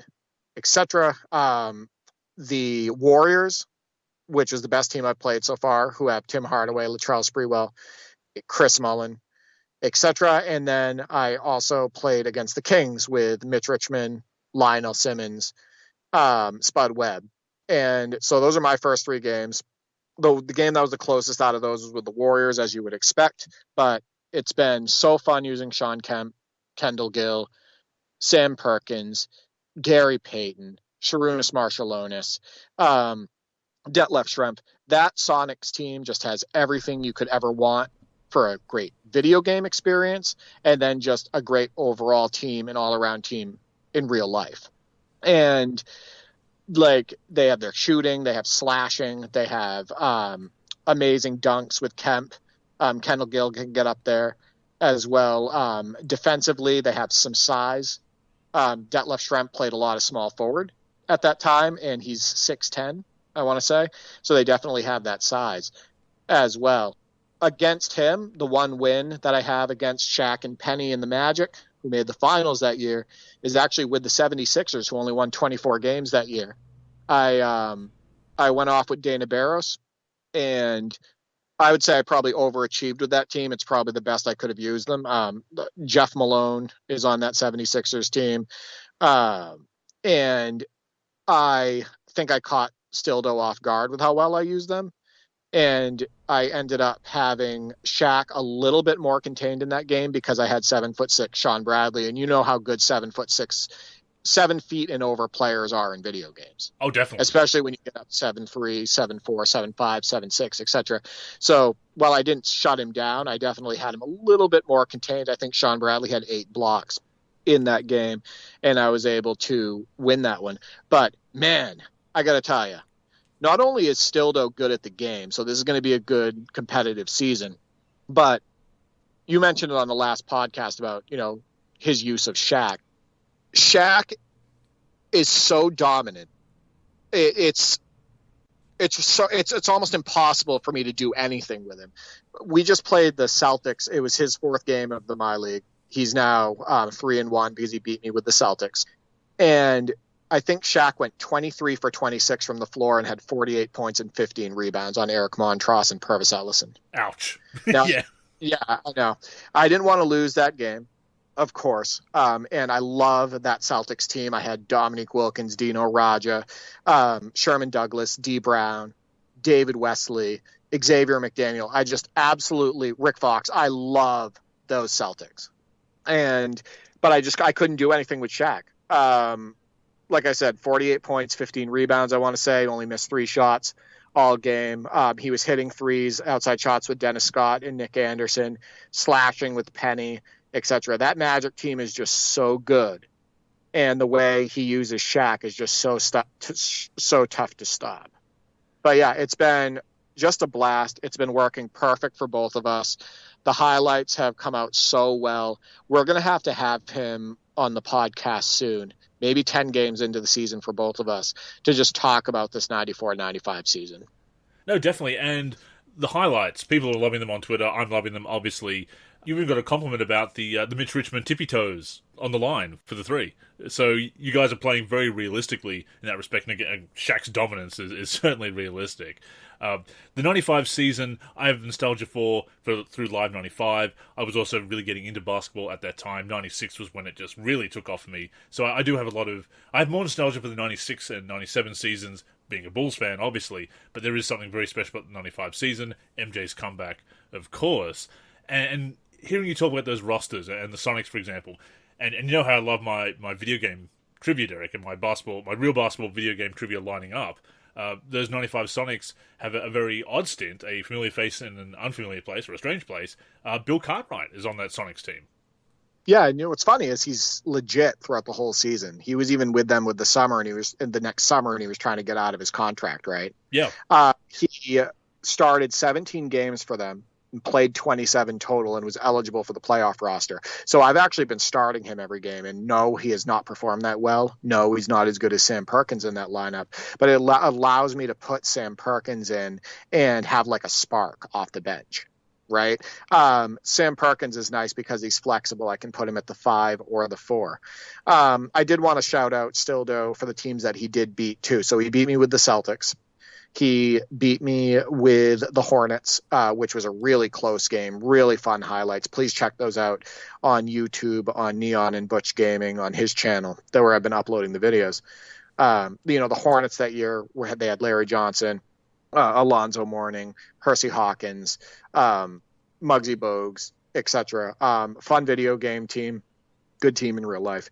etc. The Warriors, which is the best team I've played so far, who have Tim Hardaway, Latrell Sprewell, Chris Mullin, etc. And then I also played against the Kings with Mitch Richmond, Lionel Simmons, Spud Webb. And so those are my first 3 games. The game that was the closest out of those was with the Warriors, as you would expect. But it's been so fun using Sean Kemp, Kendall Gill, Sam Perkins, Gary Payton, Sharunas Marshallonis, Detlef Schrempf. That Sonics team just has everything you could ever want for a great video game experience, and then just a great overall team and all-around team in real life. And like, they have their shooting, they have slashing, they have amazing dunks with Kemp. Kendall Gill can get up there as well. Defensively, they have some size. Detlef Schrempf played a lot of small forward at that time, and he's 6'10", I want to say. So they definitely have that size as well. Against him, the one win that I have against Shaq and Penny in the Magic, who made the finals that year, is actually with the 76ers, who only won 24 games that year. I went off with Dana Barros, and I would say I probably overachieved with that team. It's probably the best I could have used them. Jeff Malone is on that 76ers team. And I think I caught Stildo off guard with how well I used them. And I ended up having Shaq a little bit more contained in that game because I had 7'6" Sean Bradley. And you know how good 7'6", 7 feet and over players are in video games. Oh, definitely. Especially when you get up 7'3", 7'4", 7'5", 7'6", etc. So while I didn't shut him down, I definitely had him a little bit more contained. I think Sean Bradley had 8 blocks in that game, and I was able to win that one. But man, I got to tell you, not only is Stildo good at the game, so this is going to be a good competitive season, but you mentioned it on the last podcast about, his use of Shaq. Shaq is so dominant. It's almost impossible for me to do anything with him. We just played the Celtics. It was his 4th game of the MyLEAGUE. He's now 3-1 because he beat me with the Celtics. And I think Shaq went 23 for 26 from the floor and had 48 points and 15 rebounds on Eric Montross and Purvis Ellison. Ouch. Now, yeah, I know. I didn't want to lose that game, of course. And I love that Celtics team. I had Dominique Wilkins, Dino Raja, Sherman Douglas, D. Brown, David Wesley, Xavier McDaniel. I just absolutely, Rick Fox. I love those Celtics. But I couldn't do anything with Shaq. Like I said, 48 points, 15 rebounds, I want to say. Only missed 3 shots all game. He was hitting threes, outside shots with Dennis Scott and Nick Anderson, slashing with Penny, etc. That Magic team is just so good. And the way he uses Shaq is just so tough to stop. But yeah, it's been just a blast. It's been working perfect for both of us. The highlights have come out so well. We're going to have him on the podcast soon, maybe 10 games into the season for both of us, to just talk about this 94-95 season. No, definitely. And the highlights, people are loving them on Twitter. I'm loving them, obviously. You even got a compliment about the Mitch Richmond tippy toes on the line for the three. So you guys are playing very realistically in that respect. And again, Shaq's dominance is certainly realistic. The 95 season, I have nostalgia for through Live 95. I was also really getting into basketball at that time. 96 was when it just really took off for me. So I do have I have more nostalgia for the 96 and 97 seasons, being a Bulls fan, obviously. But there is something very special about the 95 season, MJ's comeback, of course. And hearing you talk about those rosters and the Sonics, for example, and you know how I love my video game trivia, Derek, and my real basketball video game trivia lining up. Those 95 Sonics have a very odd stint, a familiar face in an unfamiliar place, or a strange place. Bill Cartwright is on that Sonics team. Yeah, and what's funny is he's legit throughout the whole season. He was even with them with the summer, and he was in the next summer, and he was trying to get out of his contract, right? Yeah. He started 17 games for them, and played 27 total, and was eligible for the playoff roster. So I've actually been starting him every game, and no, he has not performed that well. No, he's not as good as Sam Perkins in that lineup, but it allows me to put Sam Perkins in and have like a spark off the bench, right? Sam Perkins is nice because he's flexible. I can put him at the 5 or the 4. I did want to shout out Stildo for the teams that he did beat too. So he beat me with the Celtics. He beat me with the Hornets, which was a really close game, really fun highlights. Please check those out on YouTube, on Neon and Butch Gaming, on his channel, where I've been uploading the videos. The Hornets that year, they had Larry Johnson, Alonzo Mourning, Hersey Hawkins, Muggsy Bogues, etc. Fun video game team, good team in real life.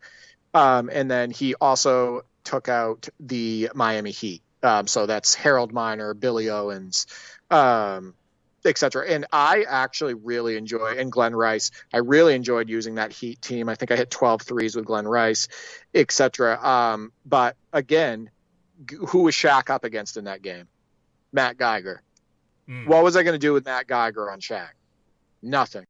And then he also took out the Miami Heat. So that's Harold Miner, Billy Owens, etc. And I actually really enjoy, and Glenn Rice, I really enjoyed using that Heat team. I think I hit 12 threes with Glenn Rice, etc. But again, who was Shaq up against in that game? Matt Geiger. What was I going to do with Matt Geiger on Shaq? Nothing.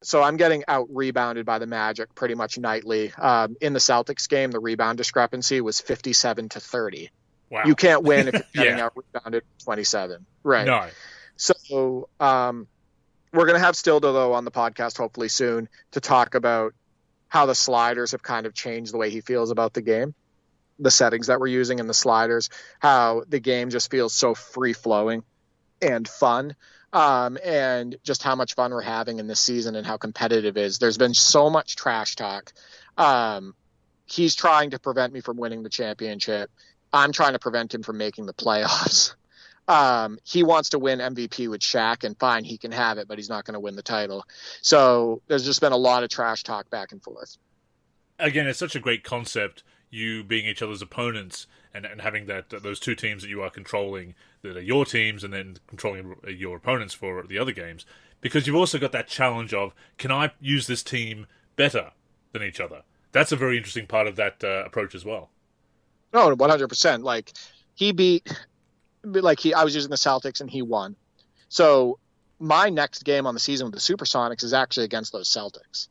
So I'm getting out-rebounded by the Magic pretty much nightly. In the Celtics game, the rebound discrepancy was 57-30. Wow. You can't win if you're getting out-rebounded 27. Right. No. So we're going to have Stildo, though, on the podcast hopefully soon to talk about how the sliders have kind of changed the way he feels about the game, the settings that we're using in the sliders, how the game just feels so free-flowing and fun, and just how much fun we're having in this season and how competitive it is. There's been so much trash talk. He's trying to prevent me from winning the championship. I'm trying to prevent him from making the playoffs. He wants to win MVP with Shaq, and fine, he can have it, but he's not going to win the title. So there's just been a lot of trash talk back and forth. Again, it's such a great concept, you being each other's opponents and having those two teams that you are controlling that are your teams, and then controlling your opponents for the other games. Because you've also got that challenge of, can I use this team better than each other? That's a very interesting part of that approach as well. No, 100%. I was using the Celtics and he won. So my next game on the season with the Supersonics is actually against those Celtics.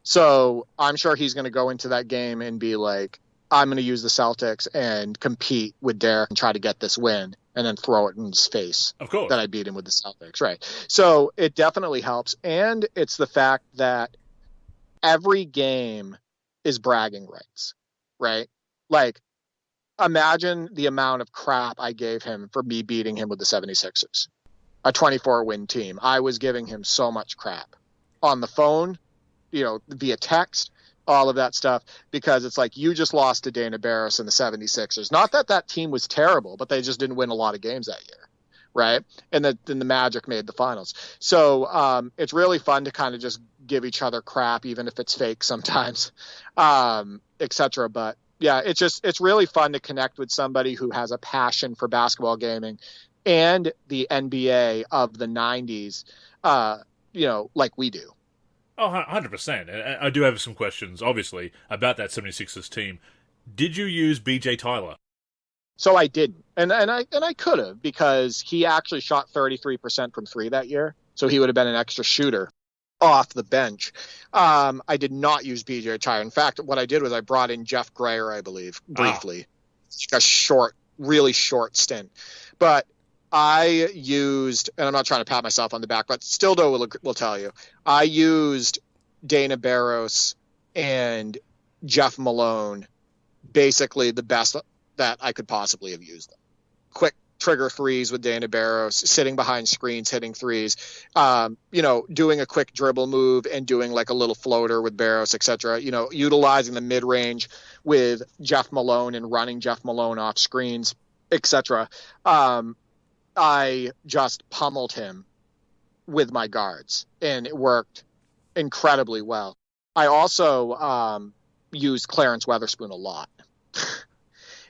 So I'm sure he's going to go into that game and be like, I'm going to use the Celtics and compete with Derek and try to get this win, and then throw it in his face. Of course. That I beat him with the Celtics. Right. So it definitely helps. And it's the fact that every game is bragging rights, right? Like, imagine the amount of crap I gave him for me beating him with the 76ers, a 24-win team. I was giving him so much crap on the phone, via text, all of that stuff, because it's like, you just lost to Dana Barris and the 76ers. Not that team was terrible, but they just didn't win a lot of games that year, right? And then the Magic made the finals. So it's really fun to kind of just give each other crap, even if it's fake sometimes, etc. But yeah, it's really fun to connect with somebody who has a passion for basketball gaming and the NBA of the 90s, like we do. Oh, 100%. And I do have some questions, obviously, about that 76ers team. Did you use BJ Tyler? So I didn't. And I could have, because he actually shot 33% from 3 that year. So he would have been an extra shooter off the bench. I did not use BJ Tyler. In fact, what I did was I brought in Jeff Grayer, I believe, briefly. Like a really short stint. But I used, and I'm not trying to pat myself on the back, but Stildo will tell you, I used Dana Barros and Jeff Malone, basically the best that I could possibly have used them. Quick trigger threes with Dana Barros, sitting behind screens, hitting threes, doing a quick dribble move and doing like a little floater with Barros, etc. Utilizing the mid-range with Jeff Malone and running Jeff Malone off screens, etc. I just pummeled him with my guards, and it worked incredibly well. I also used Clarence Weatherspoon a lot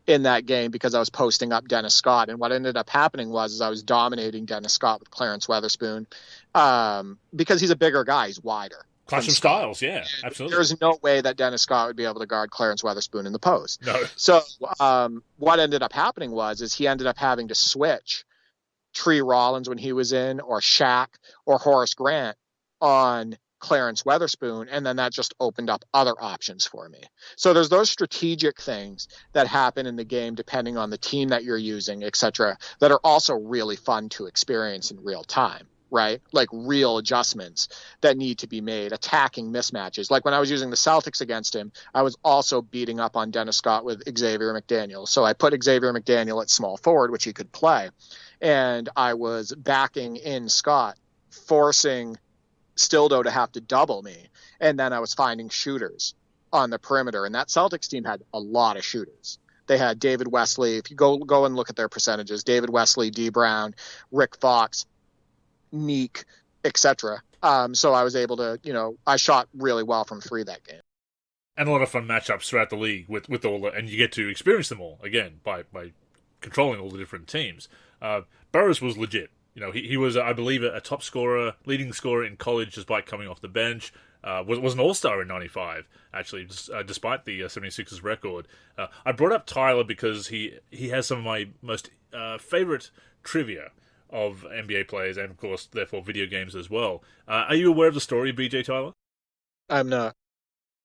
in that game because I was posting up Dennis Scott, and what ended up happening was I was dominating Dennis Scott with Clarence Weatherspoon because he's a bigger guy, he's wider. Clash of styles, yeah, absolutely. There's no way that Dennis Scott would be able to guard Clarence Weatherspoon in the post. No. So what ended up happening was he ended up having to switch Tree Rollins when he was in, or Shaq or Horace Grant on Clarence Weatherspoon, and then that just opened up other options for me. So there's those strategic things that happen in the game depending on the team that you're using, etc., that are also really fun to experience in real time, right? Like real adjustments that need to be made, attacking mismatches. Like when I was using the Celtics against him, I was also beating up on Dennis Scott with Xavier McDaniel. So I put Xavier McDaniel at small forward, which he could play, and I was backing in Scott, forcing Stildo to have to double me, and then I was finding shooters on the perimeter, and that Celtics team had a lot of shooters. They had David Wesley. If you go and look at their percentages, David Wesley, D. Brown, Rick Fox, Meek, etc. So I was able to, I shot really well from three that game. And a lot of fun matchups throughout the league with all, and you get to experience them all again by controlling all the different teams. Burroughs was legit. He was, I believe, a top scorer, leading scorer in college despite coming off the bench. Was an all-star in 95, actually, despite the 76ers record. I brought up Tyler because he has some of my most favorite trivia of NBA players and, of course, therefore, video games as well. Are you aware of the story of BJ Tyler? I'm not.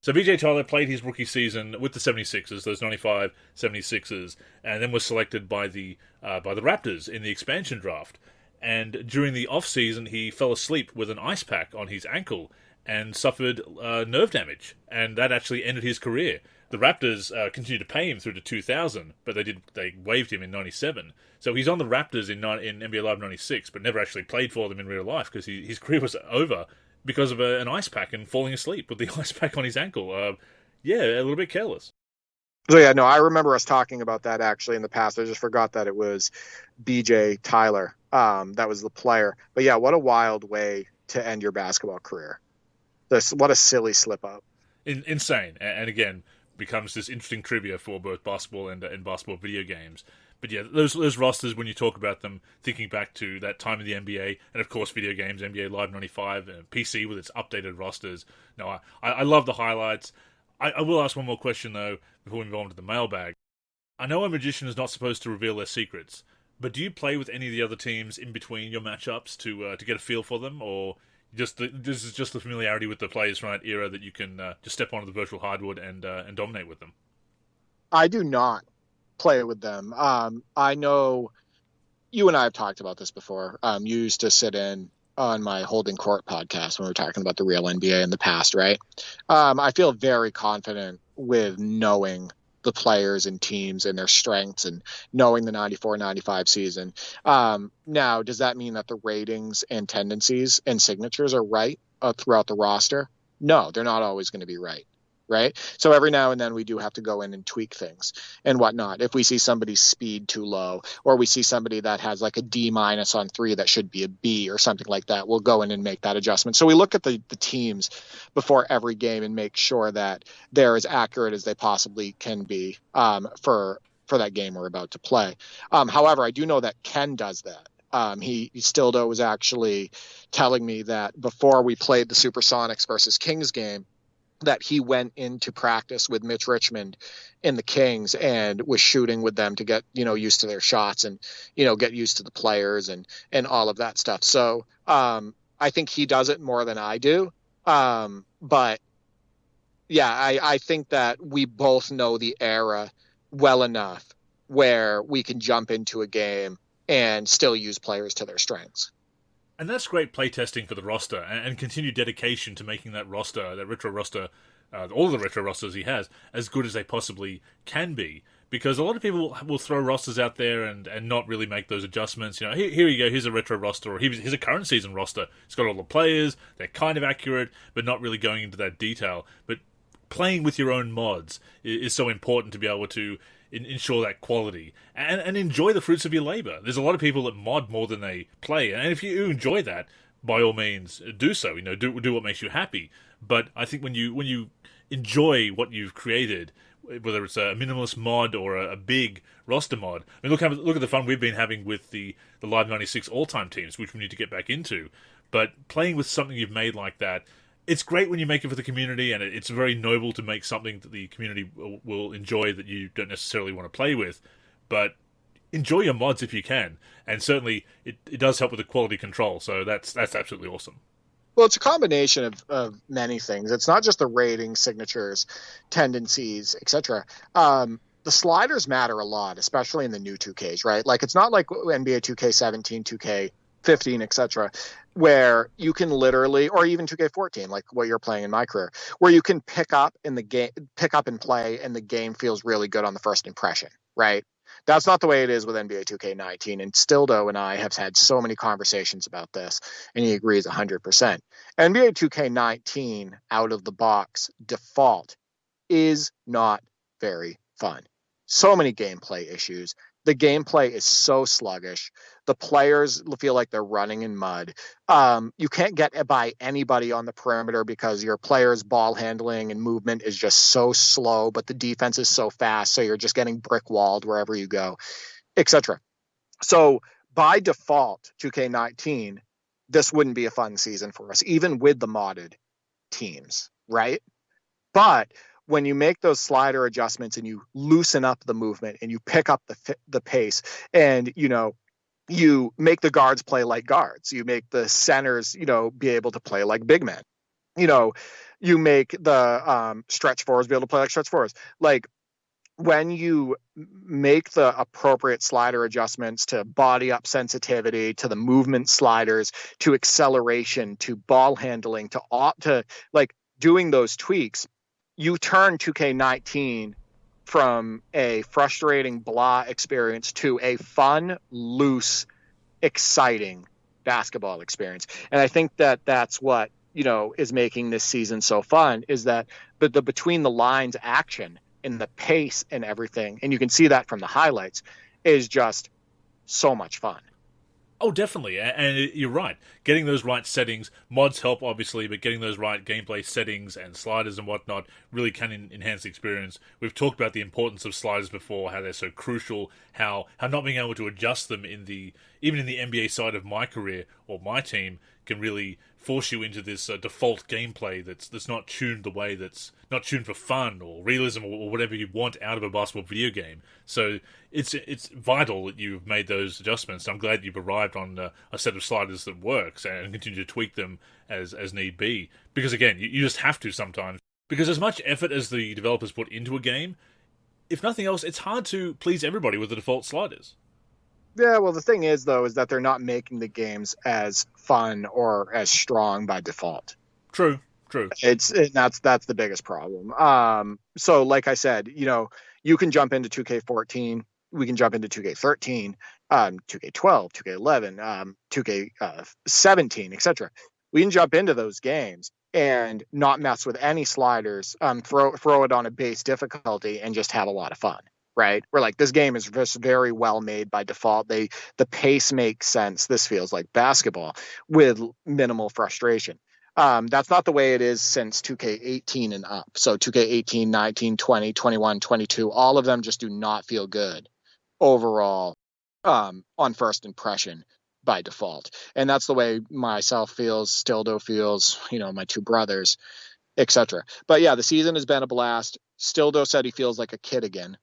So BJ Tyler played his rookie season with the 76ers, those 95 76ers, and then was selected by the Raptors in the expansion draft. And during the off-season, he fell asleep with an ice pack on his ankle and suffered nerve damage, and that actually ended his career. The Raptors continued to pay him through to 2000, but they waived him in 97. So he's on the Raptors in NBA Live 96, but never actually played for them in real life because his career was over because of an ice pack and falling asleep with the ice pack on his ankle. A little bit careless. So yeah, no, I remember us talking about that actually in the past. I just forgot that it was BJ Tyler. That was the player. But yeah, what a wild way to end your basketball career. What a silly slip up. Insane. And again, becomes this interesting trivia for both basketball and basketball video games. But yeah, those rosters, when you talk about them, thinking back to that time in the NBA, and of course video games, NBA Live 95, and PC with its updated rosters. No, I love the highlights. I will ask one more question, though, before we move on to the mailbag. I know a magician is not supposed to reveal their secrets, but do you play with any of the other teams in between your matchups to get a feel for them, or this is just the familiarity with the players from that era that you can just step onto the virtual hardwood and dominate with them? I do not play with them. I know you and I have talked about this before. You used to sit in on my Holding Court podcast when we were talking about the real NBA in the past, right? I feel very confident with knowing the players and teams and their strengths and knowing the 94-95 season. Now, does that mean that the ratings and tendencies and signatures are right throughout the roster? No, they're not always going to be right. Right. So every now and then we do have to go in and tweak things and whatnot. If we see somebody's speed too low, or we see somebody that has like a D- on three that should be a B or something like that, we'll go in and make that adjustment. So we look at the teams before every game and make sure that they're as accurate as they possibly can be for that game we're about to play. However, I do know that Ken does that. He Stildo was actually telling me that before we played the Supersonics versus Kings game, that he went into practice with Mitch Richmond in the Kings and was shooting with them to get, used to their shots and, get used to the players and all of that stuff. So I think he does it more than I do. But yeah, I think that we both know the era well enough where we can jump into a game and still use players to their strengths. And that's great playtesting for the roster, and continued dedication to making that roster, that retro roster, all of the retro rosters he has, as good as they possibly can be. Because a lot of people will throw rosters out there and not really make those adjustments. Here you go, here's a retro roster, or here's a current season roster. It's got all the players, they're kind of accurate, but not really going into that detail. But playing with your own mods is so important to be able to ensure that quality and enjoy the fruits of your labor. There's a lot of people that mod more than they play, and if you enjoy that, by all means do so. Do what makes you happy. But I think when you enjoy what you've created, whether it's a minimalist mod or a big roster mod, I mean, look at the fun we've been having with the Live 96 all-time teams, which we need to get back into. But playing with something you've made like that, it's great when you make it for the community, and it's very noble to make something that the community will enjoy that you don't necessarily want to play with. But enjoy your mods if you can, and certainly it does help with the quality control. So that's absolutely awesome. Well, it's a combination of many things. It's not just the rating, signatures, tendencies, etc. The sliders matter a lot, especially in the new 2Ks, right? Like, it's not like NBA 2K17, 2K15, etc., where you can literally, or even 2K14, like what you're playing in MyCAREER, where you can pick up and play, and the game feels really good on the first impression, right? That's not the way it is with NBA 2K19. And Stildo and I have had so many conversations about this, and he agrees 100%. NBA 2K19 out of the box default is not very fun. So many gameplay issues. The gameplay is so sluggish. The players feel like they're running in mud. You can't get by anybody on the perimeter because your players' ball handling and movement is just so slow, but the defense is so fast, so you're just getting brick-walled wherever you go, etc. So by default, 2K19, this wouldn't be a fun season for us, even with the modded teams, right? But when you make those slider adjustments and you loosen up the movement and you pick up the pace, and you make the guards play like guards, you make the centers be able to play like big men, you make the stretch forwards be able to play like stretch forwards. Like, when you make the appropriate slider adjustments to body up sensitivity, to the movement sliders, to acceleration, to ball handling, to like doing those tweaks, you turn 2K19 from a frustrating blah experience to a fun, loose, exciting basketball experience. And I think that that's what, is making this season so fun, is that the between the lines action and the pace and everything, and you can see that from the highlights, is just so much fun. Oh, definitely, and you're right. Getting those right settings, mods help, obviously, but getting those right gameplay settings and sliders and whatnot really can enhance the experience. We've talked about the importance of sliders before, how they're so crucial, how not being able to adjust them even in the NBA side of MyCAREER or my team can really force you into this default gameplay that's not tuned the way, that's not tuned for fun or realism or whatever you want out of a basketball video game. So it's vital that you've made those adjustments. I'm glad you've arrived on a set of sliders that works and continue to tweak them as need be. Because again, you just have to sometimes. Because as much effort as the developers put into a game, if nothing else, it's hard to please everybody with the default sliders. Yeah, well, the thing is, though, is that they're not making the games as fun or as strong by default. True. That's the biggest problem. So, like I said, you can jump into 2K14, we can jump into 2K13, 2K12, 2K11, 2K17, etc. We can jump into those games and not mess with any sliders, throw it on a base difficulty, and just have a lot of fun. Right? We're like, this game is just very well made by default. The pace makes sense. This feels like basketball with minimal frustration. That's not the way it is since 2K18 and up. So 2K18, 19, 20, 21, 22, all of them just do not feel good overall on first impression by default. And that's the way myself feels, Stildo feels, my two brothers, etc. But yeah, the season has been a blast. Stildo said he feels like a kid again.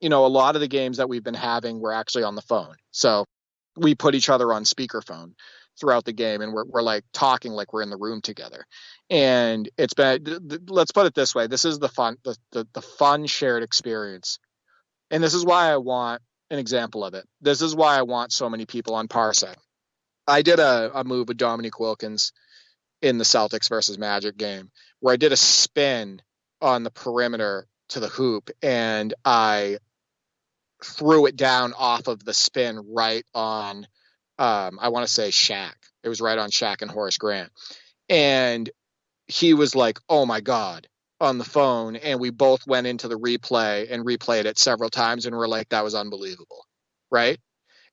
A lot of the games that we've been having were actually on the phone. So we put each other on speakerphone throughout the game, and we're like talking like we're in the room together. And it's been, let's put it this way, this is the fun shared experience. And this is why I want an example of it. This is why I want so many people on Parsec. I did a move with Dominique Wilkins in the Celtics versus Magic game where I did a spin on the perimeter to the hoop, and I threw it down off of the spin right on, I want to say Shaq. It was right on Shaq and Horace Grant. And he was like, oh my God, on the phone. And we both went into the replay and replayed it several times. And we're like, that was unbelievable. Right?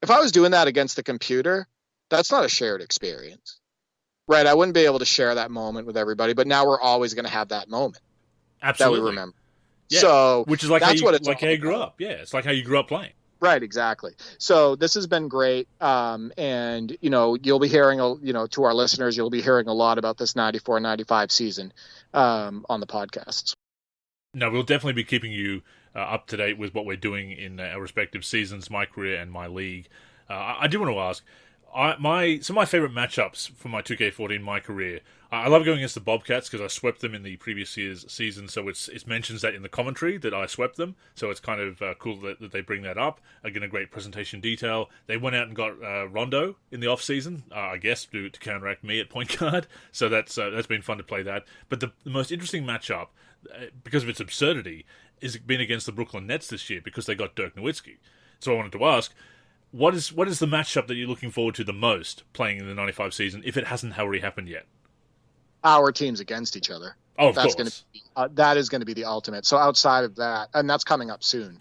If I was doing that against the computer, that's not a shared experience. Right? I wouldn't be able to share that moment with everybody, but now we're always going to have that moment. Absolutely. That we remember. Yeah. So which is like how you grew up. Yeah. It's like how you grew up playing. Right, exactly. So this has been great. And, you'll be hearing, to our listeners, you'll be hearing a lot about this 94-95 season on the podcasts. No, we'll definitely be keeping you up to date with what we're doing in our respective seasons, MyCAREER and MyLEAGUE. I do want to ask, some of my favorite matchups for my 2K14 MyCAREER. I love going against the Bobcats because I swept them in the previous year's season, so it mentions that in the commentary that I swept them, so it's kind of cool that they bring that up. Again, a great presentation detail. They went out and got Rondo in the off-season, I guess, to counteract me at point guard, so that's been fun to play that. But the most interesting matchup, because of its absurdity, is been against the Brooklyn Nets this year because they got Dirk Nowitzki. So I wanted to ask, what is the matchup that you're looking forward to the most playing in the 95 season, if it hasn't already happened yet? Our teams against each other. Oh, of course. That is going to be the ultimate. So outside of that, and that's coming up soon,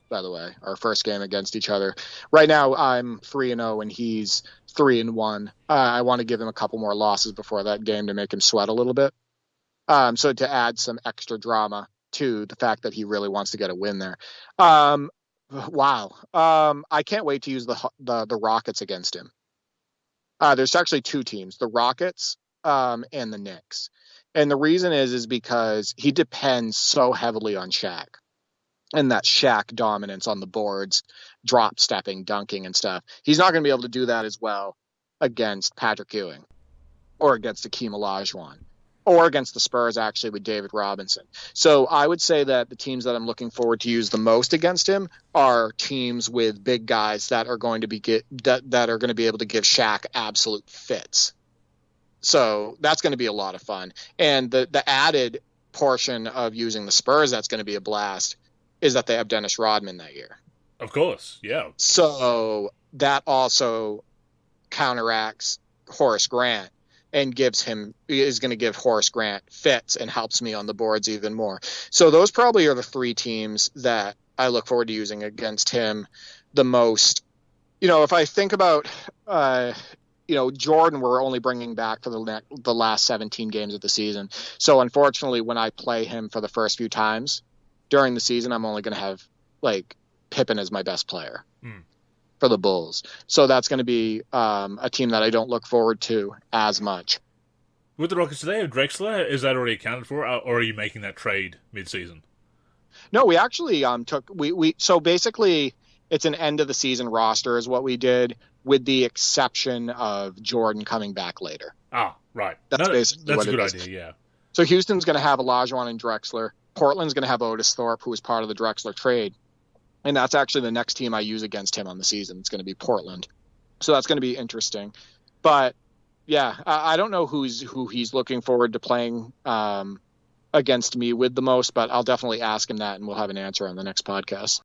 by the way, our first game against each other. Right now, I'm 3-0 and he's 3-1. I want to give him a couple more losses before that game to make him sweat a little bit. So to add some extra drama to the fact that he really wants to get a win there. Wow. I can't wait to use the Rockets against him. There's actually two teams, the Rockets and the Knicks. And the reason is because he depends so heavily on Shaq and that Shaq dominance on the boards, drop stepping, dunking and stuff. He's not going to be able to do that as well against Patrick Ewing or against Akeem Olajuwon or against the Spurs, actually, with David Robinson. So I would say that the teams that I'm looking forward to use the most against him are teams with big guys that are going to be that are going to be able to give Shaq absolute fits. So that's going to be a lot of fun. And the added portion of using the Spurs that's going to be a blast is that they have Dennis Rodman that year. Of course, yeah. So that also counteracts Horace Grant and is going to give Horace Grant fits and helps me on the boards even more. So those probably are the three teams that I look forward to using against him the most. If I think about Jordan, we're only bringing back for the last 17 games of the season. So unfortunately, when I play him for the first few times during the season, I'm only going to have Pippen as my best player for the Bulls. So that's going to be a team that I don't look forward to as much. With the Rockets today, Drexler, is that already accounted for, or are you making that trade mid-season? No, we actually so basically it's an end of the season roster is what we did, with the exception of Jordan coming back later. Ah, right. That's basically that's what a good it is. idea, yeah. So Houston's going to have Olajuwon and Drexler. Portland's going to have Otis Thorpe, who was part of the Drexler trade. And that's actually the next team I use against him on the season. It's going to be Portland. So that's going to be interesting. But, yeah, I don't know who he's looking forward to playing against me with the most, but I'll definitely ask him that, and we'll have an answer on the next podcast.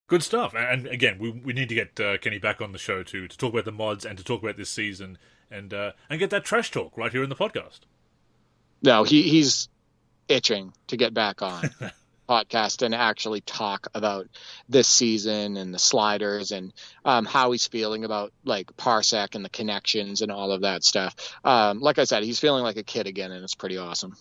Good stuff. And again, we need to get Kenny back on the show to talk about the mods and to talk about this season and get that trash talk right here in the podcast. No, he's itching to get back on podcast and actually talk about this season and the sliders and how he's feeling about Parsec and the connections and all of that stuff. Like I said, he's feeling like a kid again, and it's pretty awesome.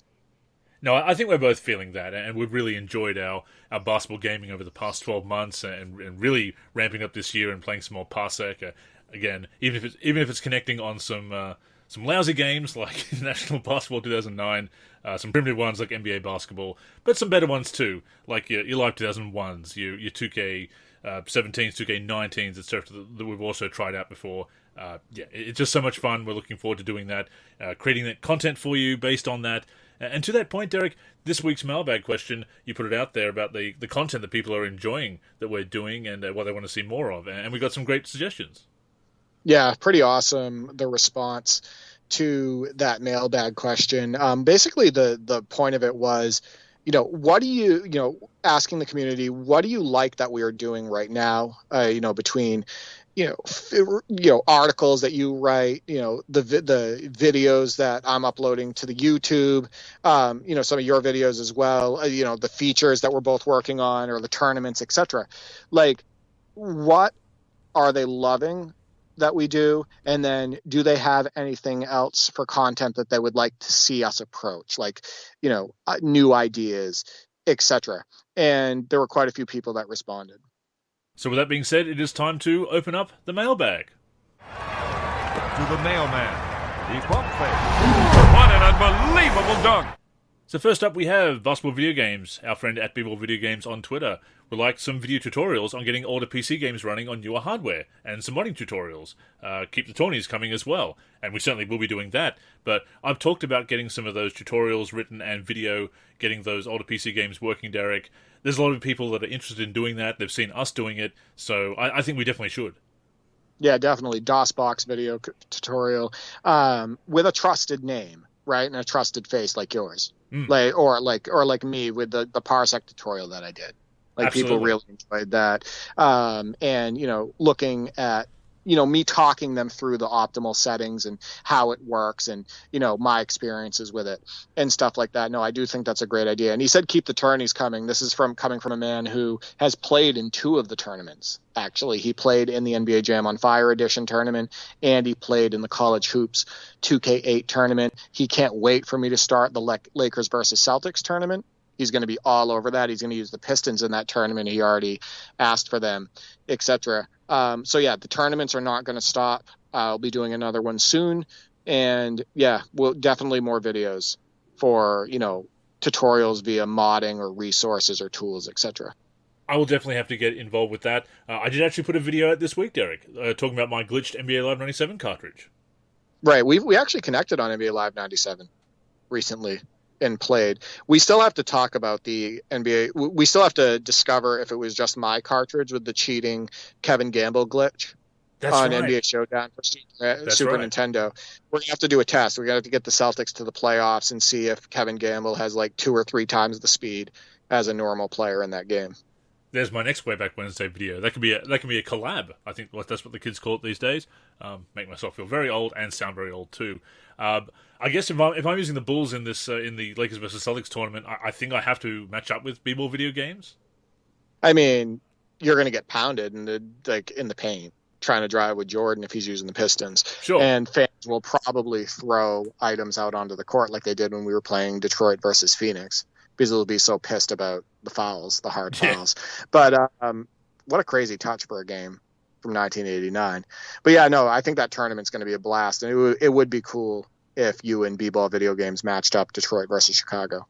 No, I think we're both feeling that, and we've really enjoyed our basketball gaming over the past 12 months, and really ramping up this year and playing some more Parsec. Again, even if it's connecting on some lousy games like National Basketball 2009, some primitive ones like NBA Basketball, but some better ones too, like your Live 2001s, your 2K 17s, 2K19s, etc. that we've also tried out before. It's just so much fun. We're looking forward to doing that, creating that content for you based on that. And to that point, Derek, this week's mailbag question, you put it out there about the content that people are enjoying that we're doing and what they want to see more of. And we got some great suggestions. Yeah, pretty awesome, the response to that mailbag question. Basically, the point of it was, what do you, asking the community, what do you like that we are doing right now, between, articles that you write, the videos that I'm uploading to the YouTube, some of your videos as well, the features that we're both working on or the tournaments, etc. Like, what are they loving that we do, and then do they have anything else for content that they would like to see us approach, like new ideas, etc. And there were quite a few people that responded. So with that being said, it is time to open up the mailbag. To the mailman, the pump fake. What an unbelievable dunk! So first up we have Basketball Video Games, our friend at B-Ball Video Games on Twitter, would like some video tutorials on getting older PC games running on newer hardware, and some modding tutorials. Keep the tourneys coming as well, and we certainly will be doing that. But I've talked about getting some of those tutorials written and video, getting those older PC games working, Derek. There's a lot of people that are interested in doing that. They've seen us doing it, so I think we definitely should. Yeah, definitely. DOSBox video tutorial with a trusted name, right, and a trusted face like yours, like me with the Parsec tutorial that I did. Like, absolutely. People really enjoyed that, and looking at me talking them through the optimal settings and how it works, and my experiences with it and stuff like that. No, I do think that's a great idea. And he said keep the tourneys coming. This is coming from a man who has played in 2 of the tournaments. Actually, he played in the NBA Jam on Fire Edition tournament, and he played in the College Hoops 2K8 tournament. He can't wait for me to start the Lakers versus Celtics tournament. He's going to be all over that. He's going to use the Pistons in that tournament. He already asked for them, etc. So yeah, the tournaments are not going to stop. I'll be doing another one soon, and yeah, we'll definitely more videos for tutorials via modding or resources or tools, etc. I will definitely have to get involved with that. I did actually put a video out this week, Derek, talking about my glitched NBA Live 97 cartridge. Right, we actually connected on NBA Live 97 recently and played. We still have to talk about the NBA. We still have to discover if it was just my cartridge with the cheating Kevin Gamble glitch on right. NBA Showdown for Super right. Nintendo. We're gonna have to do a test. We're gonna have to get the Celtics to the playoffs and see if Kevin Gamble has like 2 or 3 times the speed as a normal player in that game. There's my next Way Back Wednesday video. That can be a collab. I think that's what the kids call it these days. Make myself feel very old and sound very old too. I guess if I'm using the Bulls in this in the Lakers versus Celtics tournament, I think I have to match up with B-Ball Video Games. I mean, you're going to get pounded in the paint trying to drive with Jordan if he's using the Pistons. Sure. And fans will probably throw items out onto the court like they did when we were playing Detroit versus Phoenix, because they'll be so pissed about the fouls, the hard fouls. But what a crazy touch for a game from 1989. But yeah, no, I think that tournament's going to be a blast, and it would be cool if you and B-Ball Video Games matched up Detroit versus Chicago.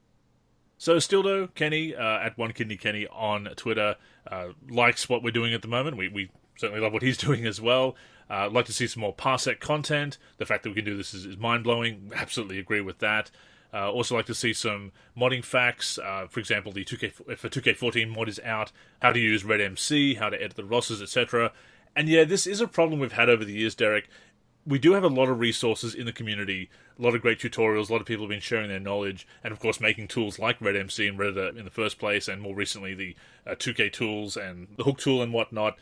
So Stildo Kenny at OneKidneyKenny on Twitter likes what we're doing at the moment. We certainly love what he's doing as well. Like to see some more Parsec content. The fact that we can do this is mind-blowing. Absolutely agree with that. Also like to see some modding facts. For example, the 2K14 mod is out. How to use RedMC, how to edit the rosters, etc. And yeah, this is a problem we've had over the years, Derek. We do have a lot of resources in the community, a lot of great tutorials, a lot of people have been sharing their knowledge, and of course making tools like RedMC and Redditor in the first place, and more recently the 2K tools and the Hook tool and whatnot.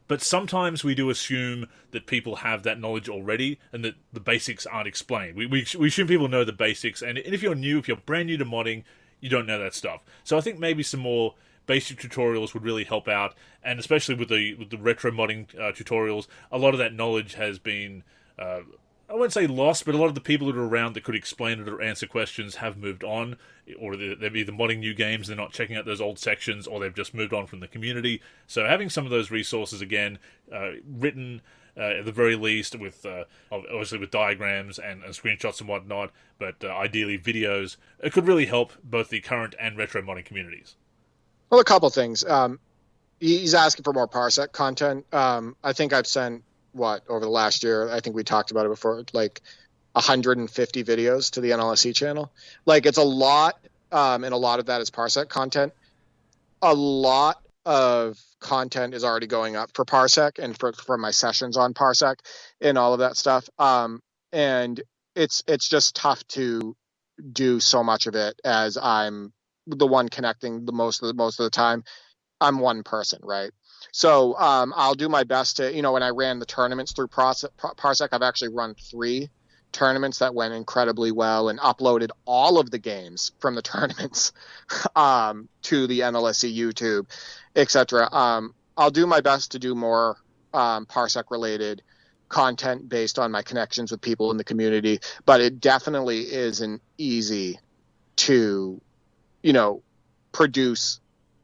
But sometimes we do assume that people have that knowledge already and that the basics aren't explained. We assume people know the basics, and if you're brand new to modding, you don't know that stuff. So I think maybe some more basic tutorials would really help out, and especially with the retro modding tutorials, a lot of that knowledge has been... I wouldn't say lost, but a lot of the people that are around that could explain it or answer questions have moved on, or they're either modding new games, they're not checking out those old sections, or they've just moved on from the community. So having some of those resources again, written at the very least, with obviously with diagrams and screenshots and whatnot, but ideally videos, it could really help both the current and retro modding communities. Well, a couple things. He's asking for more Parsec content. I think I've sent... over the last year, I think we talked about it before, like 150 videos to the NLSC channel. Like, it's a lot, and a lot of that is Parsec content. A lot of content is already going up for Parsec and for my sessions on Parsec and all of that stuff. And it's just tough to do so much of it, as I'm the one connecting the most of the time. I'm one person, right? So I'll do my best to, when I ran the tournaments through Parsec, I've actually run 3 tournaments that went incredibly well and uploaded all of the games from the tournaments to the NLSC YouTube, etc. I'll do my best to do more Parsec related content based on my connections with people in the community, but it definitely isn't easy to, produce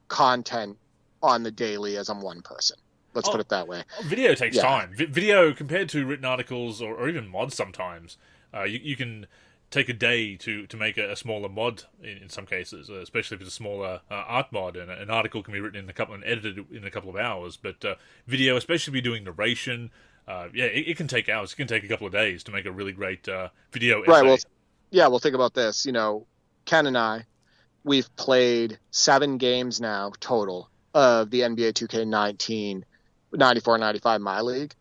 content on the daily as I'm one person. Let's put it that way. Video takes time. Video, compared to written articles or even mods sometimes, you can take a day to make a smaller mod in some cases, especially if it's a smaller art mod, and an article can be written and edited in a couple of hours. But video, especially if you're doing narration, it can take hours. It can take a couple of days to make a really great video essay. Right, well, think about this. Ken and I, we've played 7 games now total of the NBA 2K19 94-95 MyLEAGUE.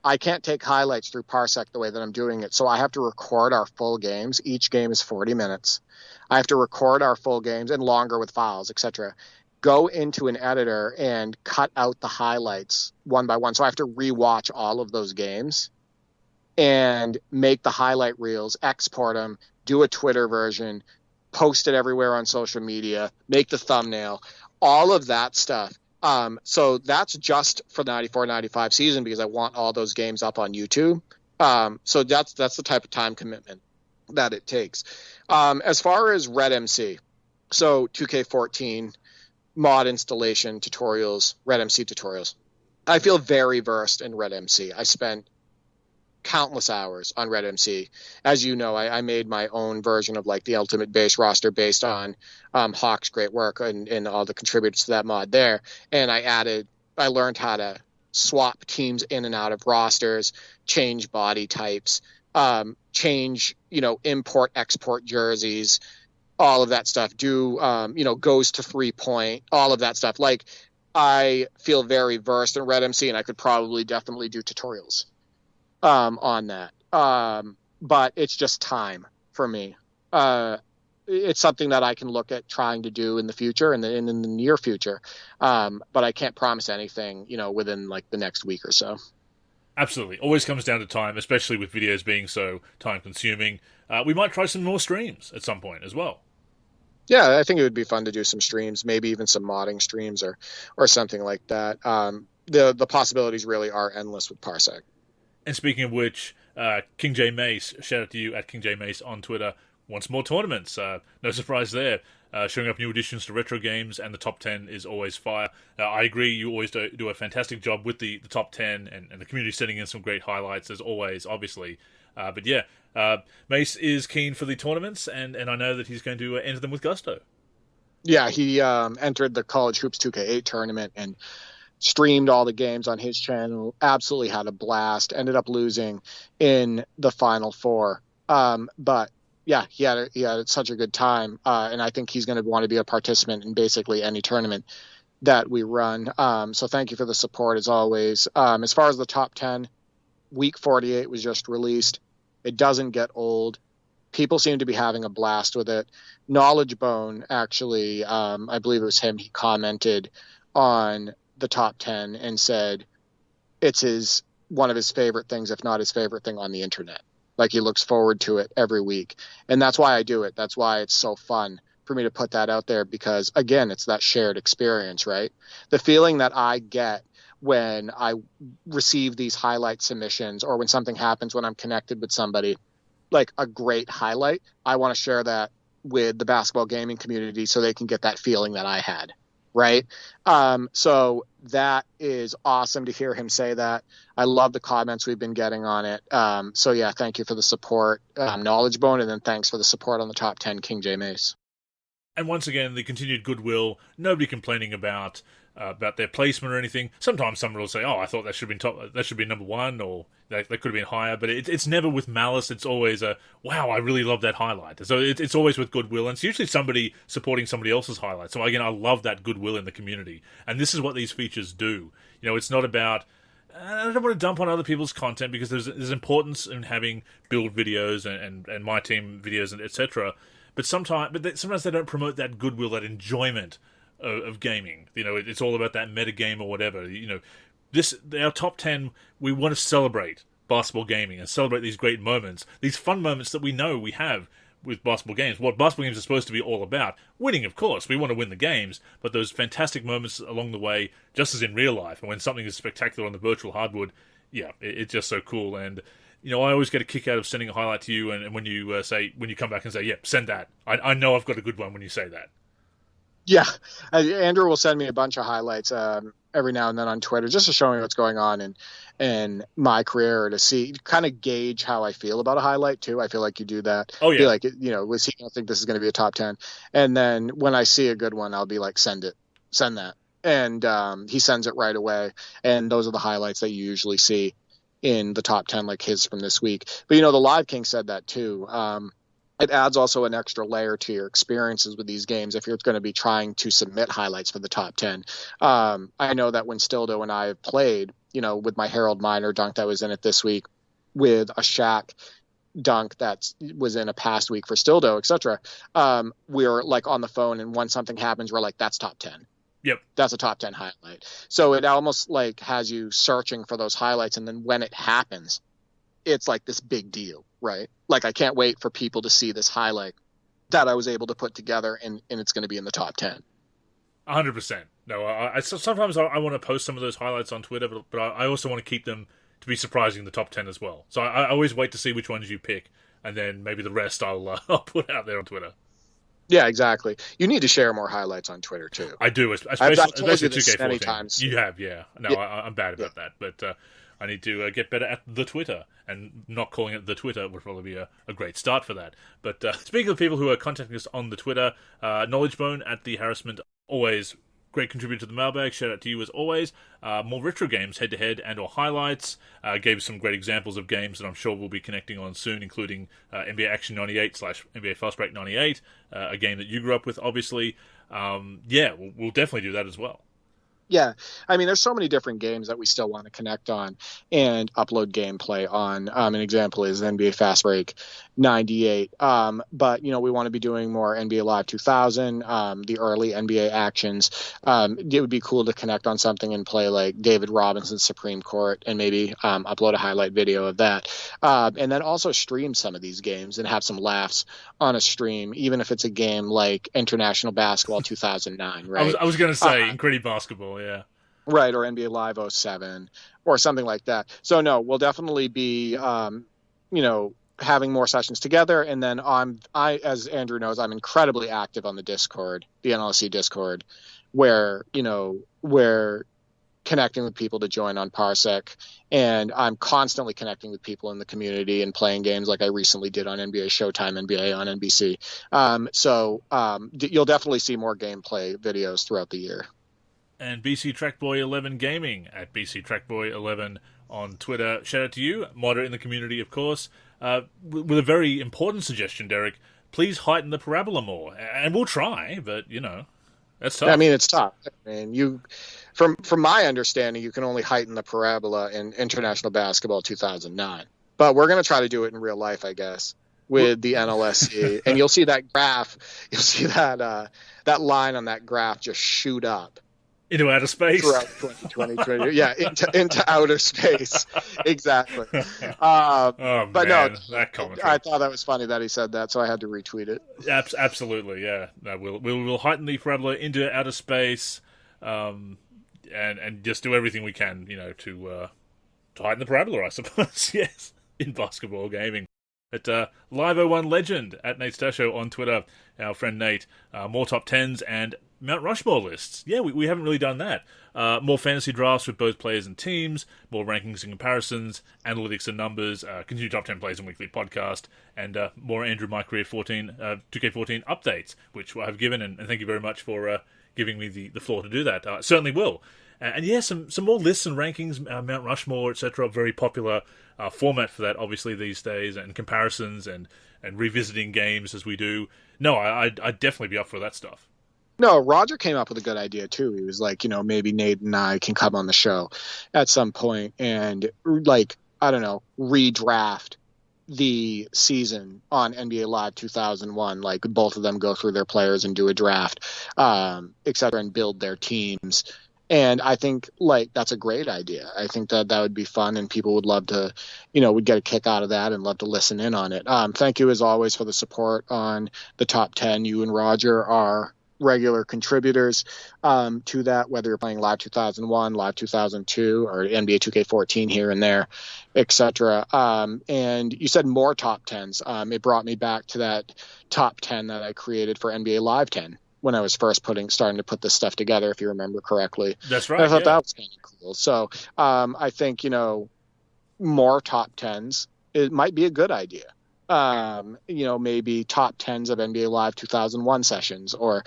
I can't take highlights through Parsec the way that I'm doing it, so I have to record our full games. Each game is 40 minutes. I have to record our full games, and longer with files, etc. Go into an editor and cut out the highlights one by one. So I have to rewatch all of those games and make the highlight reels, export them, do a Twitter version, post it everywhere on social media, make the thumbnail, all of that stuff. So that's just for the 94-95 season, because I want all those games up on YouTube. So that's the type of time commitment that it takes. As far as Red MC, so 2K14 mod installation tutorials, Red MC tutorials, I feel very versed in Red MC. I spent countless hours on Red MC. As you know, I made my own version of like the ultimate base roster based on Hawk's great work and all the contributors to that mod there. And I learned how to swap teams in and out of rosters, change body types, change, import, export jerseys, all of that stuff, do, goes to 3-point, all of that stuff. Like, I feel very versed in Red MC, and I could definitely do tutorials on that. But it's just time for me. It's something that I can look at trying to do in the future and in the near future. But I can't promise anything, within like the next week or so. Absolutely. Always comes down to time, especially with videos being so time consuming. We might try some more streams at some point as well. Yeah, I think it would be fun to do some streams, maybe even some modding streams or something like that. The possibilities really are endless with Parsec. And speaking of which, King J Mace, shout out to you at King J Mace on Twitter, wants more tournaments. No surprise there. Showing up new additions to retro games, and the top 10 is always fire. I agree, you always do a fantastic job with the top 10, and the community sending in some great highlights as always, obviously. But yeah, Mace is keen for the tournaments, and I know that he's going to enter them with gusto. Yeah, he entered the College Hoops 2K8 tournament and streamed all the games on his channel, absolutely had a blast, ended up losing in the Final Four. But yeah, he had such a good time, and I think he's going to want to be a participant in basically any tournament that we run. So thank you for the support as always. As far as the top 10, week 48 was just released. It doesn't get old. People seem to be having a blast with it. Knowledge Bone, actually, I believe it was him, he commented on the top 10 and said it's one of his favorite things, if not his favorite thing on the internet. Like, he looks forward to it every week. And that's why I do it. That's why it's so fun for me to put that out there, because, again, it's that shared experience, right? The feeling that I get when I receive these highlight submissions, or when something happens when I'm connected with somebody, like a great highlight, I want to share that with the basketball gaming community so they can get that feeling that I had, right? So that is awesome to hear him say that. I love the comments we've been getting on it. So yeah, thank you for the support, Knowledge Bone, and then thanks for the support on the top 10, King J Mace. And once again, the continued goodwill, nobody complaining about about their placement or anything. Sometimes someone will say, "Oh, I thought that should have been top. That should be number one, or that could have been higher." But it's never with malice. It's always a, "Wow, I really love that highlight." So it's always with goodwill, and it's usually somebody supporting somebody else's highlight. So again, I love that goodwill in the community, and this is what these features do. It's not about, I don't want to dump on other people's content, because there's importance in having build videos and my team videos and etc. But sometimes they don't promote that goodwill, that enjoyment of gaming. It's all about that metagame or whatever. Our top 10, we want to celebrate basketball gaming and celebrate these great moments, these fun moments that we know we have with basketball games. What basketball games are supposed to be all about. Winning, of course. We want to win the games, but those fantastic moments along the way, just as in real life. And when something is spectacular on the virtual hardwood, yeah, it's just so cool. And I always get a kick out of sending a highlight to you, and when you come back and say, "Yeah, send that," I know I've got a good one when you say that. Yeah, Andrew will send me a bunch of highlights every now and then on Twitter, just to show me what's going on in my career, to see, kind of gauge how I feel about a highlight too. I feel like you do that. Oh yeah. Be like, was he going to think this is going to be a top 10? And then when I see a good one, I'll be like, send that. And he sends it right away. And those are the highlights that you usually see in the top 10, like his from this week. But the Live King said that too. It adds also an extra layer to your experiences with these games if you're going to be trying to submit highlights for the top 10. I know that when Stildo and I have played, with my Harold Miner dunk that was in it this week, with a Shaq dunk that was in a past week for Stildo, etc., we're like on the phone, and when something happens, we're like, that's top 10. Yep. That's a top 10 highlight. So it almost like has you searching for those highlights, and then when it happens, it's like this big deal, right? Like, I can't wait for people to see this highlight that I was able to put together, and it's going to be in the top 10. 100%. No, I sometimes I want to post some of those highlights on Twitter, but I also want to keep them to be surprising in the top 10 as well. So I always wait to see which ones you pick, and then maybe the rest I'll put out there on Twitter. Yeah, exactly. You need to share more highlights on Twitter too. I do, especially 2K14. Times. You have, yeah. No, yeah. I'm bad about that, but I need to get better at the Twitter, and not calling it the Twitter would probably be a great start for that. But speaking of people who are contacting us on the Twitter, KnowledgeBone at The Harassment, always great contributor to the mailbag. Shout out to you as always. More retro games, head-to-head and or highlights. Gave some great examples of games that I'm sure we'll be connecting on soon, including NBA Action 98 / NBA Fast Break 98, a game that you grew up with, obviously. We'll definitely do that as well. Yeah, I mean, there's so many different games that we still want to connect on and upload gameplay on. An example is NBA Fast Break 98. But, we want to be doing more NBA Live 2000, the early NBA actions. It would be cool to connect on something and play like David Robinson's Supreme Court, and maybe upload a highlight video of that. And then also stream some of these games and have some laughs on a stream, even if it's a game like International Basketball 2009, right? I was going to say Incredible Basketball. Yeah. Right, or NBA Live 07 or something like that. So no, we'll definitely be having more sessions together. And then as Andrew knows, I'm incredibly active on the Discord, the NLSC Discord, where we're connecting with people to join on Parsec, and I'm constantly connecting with people in the community and playing games like I recently did on NBA Showtime, NBA on NBC. So you'll definitely see more gameplay videos throughout the year. And BC Trackboy 11 Gaming at BC Trackboy 11 on Twitter. Shout out to you, modder in the community, of course. With a very important suggestion, Derek, please heighten the parabola more. And we'll try, but, that's tough. I mean, it's tough. I mean, from my understanding, you can only heighten the parabola in International Basketball 2009. But we're going to try to do it in real life, I guess, with the NLSC. And you'll see that graph. You'll see that line on that graph just shoot up. Into outer space. Throughout 2020. Yeah, into outer space. Exactly. But man, no, that commentary. I thought that was funny that he said that, so I had to retweet it. Absolutely, yeah. No, we'll heighten the parabola into outer space, and just do everything we can, to heighten the parabola, I suppose. Yes, in basketball gaming. At Live01 Legend at Nate Stasho on Twitter, our friend Nate. More top 10s and Mount Rushmore lists. Yeah, we haven't really done that. More fantasy drafts with both players and teams, more rankings and comparisons, analytics and numbers, continued top 10 plays and weekly podcast, and more Andrew MyCAREER 2K14 updates, which I have given, and thank you very much for giving me the floor to do that. Certainly will. And yeah, some more lists and rankings, Mount Rushmore, etc. Very popular format for that, obviously, these days, and comparisons and revisiting games as we do. No, I'd definitely be up for that stuff. No, Roger came up with a good idea too. He was like, maybe Nate and I can come on the show at some point and, like, I don't know, redraft the season on NBA Live 2001. Like, both of them go through their players and do a draft, et cetera, and build their teams. And I think, like, that's a great idea. I think that would be fun, and people would love to, would get a kick out of that and love to listen in on it. Thank you, as always, for the support on the top 10. You and Roger are regular contributors to that, whether you're playing Live 2001, Live 2002, or NBA 2K14 here and there, etc. And you said more top 10s. It brought me back to that top 10 that I created for NBA Live 10 when I was first starting to put this stuff together, if you remember correctly. That's right. And I thought that was kind of cool. So I think, more top 10s, it might be a good idea. Maybe top 10s of NBA Live 2001 sessions, or,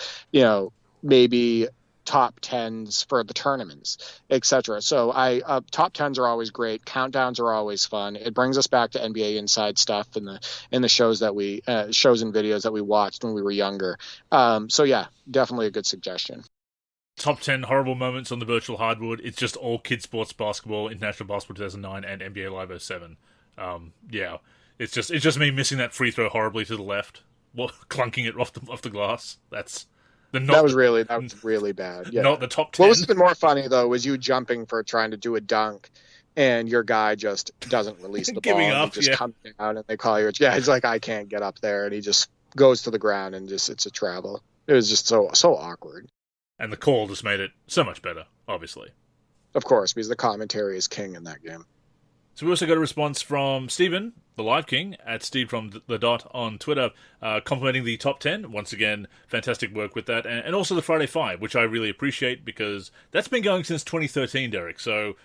maybe top 10s for the tournaments, etc. So top 10s are always great. Countdowns are always fun. It brings us back to NBA Inside stuff in the shows that shows and videos that we watched when we were younger. So yeah, definitely a good suggestion. Top 10 horrible moments on the virtual hardwood. It's just all kid sports basketball, International Basketball 2009, and NBA Live 07. Yeah. It's just me missing that free throw horribly to the left, clunking it off the glass. That was really bad. Yeah. Not the top 10. What was even more funny though was you jumping for trying to do a dunk, and your guy just doesn't release the ball. Up, he just comes down, and they call you. Yeah, he's like, I can't get up there, and he just goes to the ground, and it's a travel. It was just so awkward. And the call just made it so much better, obviously. Of course, because the commentary is king in that game. So we also got a response from Stephen, the Live King, at Steve from the Dot on Twitter, complimenting the top 10. Once again, fantastic work with that. And also the Friday 5, which I really appreciate, because that's been going since 2013, Derek. So,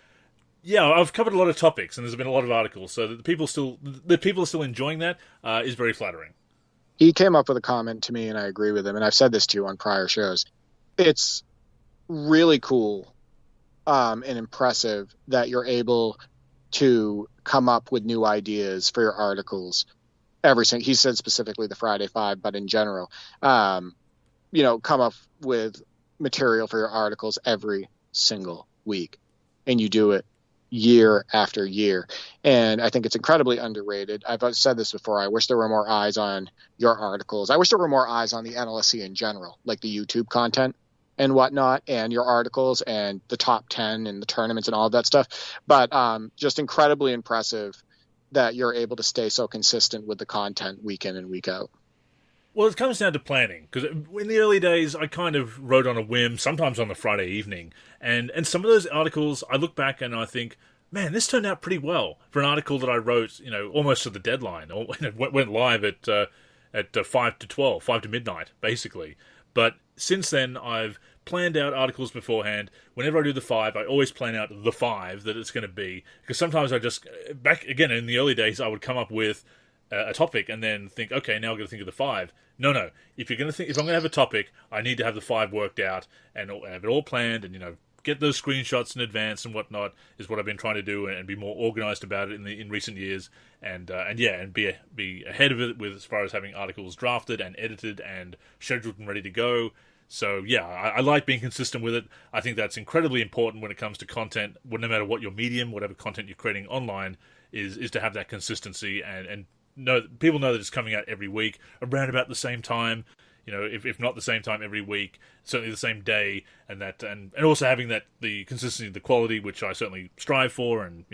yeah, I've covered a lot of topics, and there's been a lot of articles. So the people are still enjoying that is very flattering. He came up with a comment to me, and I agree with him, and I've said this to you on prior shows. It's really cool and impressive that you're able to come up with new ideas for your articles he said specifically the Friday 5, but in general, come up with material for your articles every single week, and you do it year after year. And I think it's incredibly underrated. I've said this before. I wish there were more eyes on your articles. I wish there were more eyes on the NLSC in general, like the YouTube content and whatnot, and your articles and the top 10 and the tournaments and all of that stuff. But just incredibly impressive that you're able to stay so consistent with the content week in and week out. Well, it comes down to planning, because in the early days, I kind of wrote on a whim, sometimes on the Friday evening, and some of those articles, I look back and I think, man, this turned out pretty well for an article that I wrote, almost to the deadline, or went live at 5 to midnight, basically. But since then, I've planned out articles beforehand. Whenever I do the 5, I always plan out the 5 that it's going to be. Because sometimes back again in the early days, I would come up with a topic and then think, okay, now I've got to think of the 5. No. If I'm going to have a topic, I need to have the 5 worked out and have it all planned, and get those screenshots in advance and whatnot is what I've been trying to do, and be more organized about it in recent years, and be ahead of it with as far as having articles drafted and edited and scheduled and ready to go. So yeah, I like being consistent with it. I think that's incredibly important when it comes to content. No matter what your medium, whatever content you're creating online, is to have that consistency and people know that it's coming out every week around about the same time. If not the same time every week, certainly the same day, and also having the consistency, the quality, which I certainly strive for, and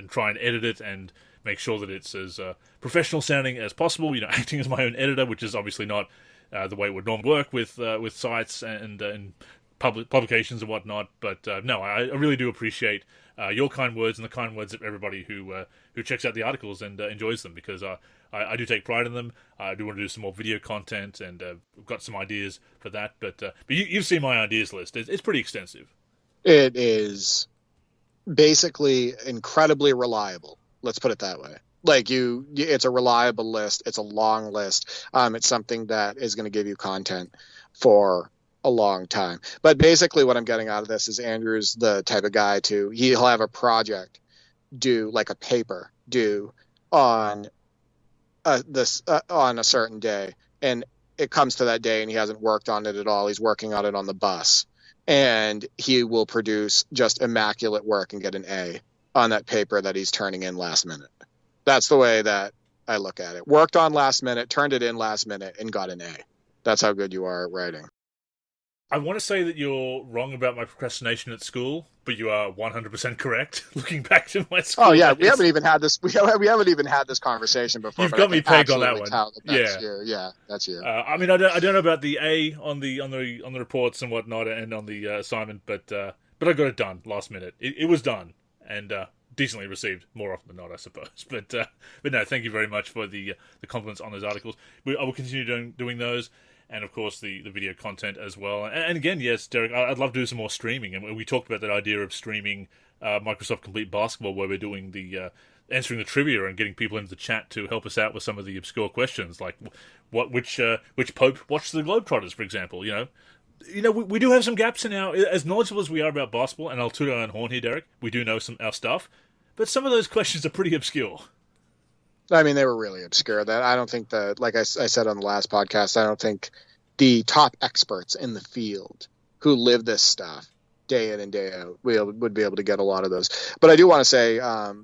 try and edit it and make sure that it's as professional sounding as possible. Acting as my own editor, which is obviously not the way it would normally work with sites and publications and whatnot. But no, I really do appreciate your kind words and the kind words of everybody who checks out the articles and enjoys them, because I do take pride in them. I do want to do some more video content, and I've got some ideas for that. But you've seen my ideas list. It's pretty extensive. It is basically incredibly reliable. Let's put it that way. Like it's a reliable list. It's a long list. It's something that is going to give you content for a long time. But basically what I'm getting out of this is Andrew's the type of guy he'll have a project due, like a paper due on on a certain day, and it comes to that day and he hasn't worked on it at all. He's working on it on the bus, and he will produce just immaculate work and get an A on that paper that he's turning in last minute. That's the way that I look at it. Worked on last minute, turned it in last minute, and got an A. That's how good you are at writing. I want to say that you're wrong about my procrastination at school, but you are 100% correct. Looking back to my school. Oh yeah, days. we haven't even had this. We haven't even had this conversation before. You've got me pegged on that one. That's you. Yeah, that's you. I mean, I don't know about the A on the reports and whatnot, and on the assignment, but I got it done last minute. It was done, and decently received more often than not, I suppose. But no, thank you very much for the compliments on those articles. I will continue doing those. And, of course, the video content as well. And again, yes, Derek, I'd love to do some more streaming. And we talked about that idea of streaming Microsoft Complete Basketball, where we're doing the answering the trivia and getting people into the chat to help us out with some of the obscure questions, like which Pope watched the Globetrotters, for example. You know, we do have some gaps in our, as knowledgeable as we are about basketball, and I'll toot our own horn here, Derek, we do know our stuff, but some of those questions are pretty obscure. I mean, they were really obscure. That I don't think that, like I said on the last podcast, I don't think the top experts in the field who live this stuff day in and day out would be able to get a lot of those. But I do want to say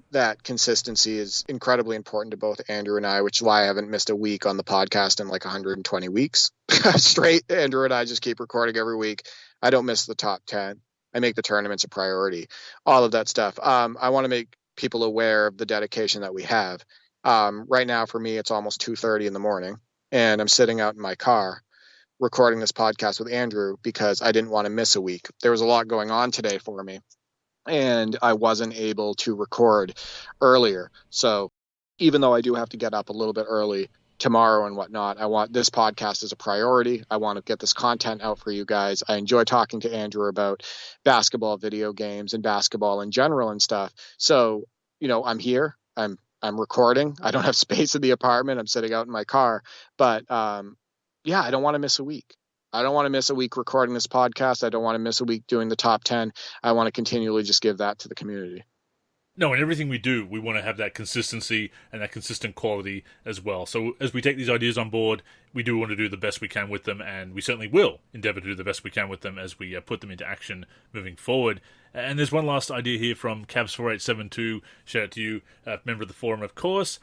that consistency is incredibly important to both Andrew and I, which is why I haven't missed a week on the podcast in like 120 weeks straight. Andrew and I just keep recording every week. I don't miss the top 10. I make the tournaments a priority, all of that stuff. I want to make people aware of the dedication that we have. Right now, for me, it's almost 2:30 in the morning, and I'm sitting out in my car recording this podcast with Andrew because I didn't want to miss a week. There was a lot going on today for me, and I wasn't able to record earlier. So even though I do have to get up a little bit early tomorrow and whatnot, I want this podcast as a priority. I want to get this content out for you guys. I enjoy talking to Andrew about basketball, video games, and basketball in general and stuff. So, I'm here. I'm recording. I don't have space in the apartment. I'm sitting out in my car, but I don't want to miss a week. I don't want to miss a week recording this podcast. I don't want to miss a week doing the top 10. I want to continually just give that to the community. No, in everything we do, we want to have that consistency and that consistent quality as well. So as we take these ideas on board, we do want to do the best we can with them, and we certainly will endeavor to do the best we can with them as we put them into action moving forward. And there's one last idea here from Cabs4872. Shout out to you, member of the forum, of course.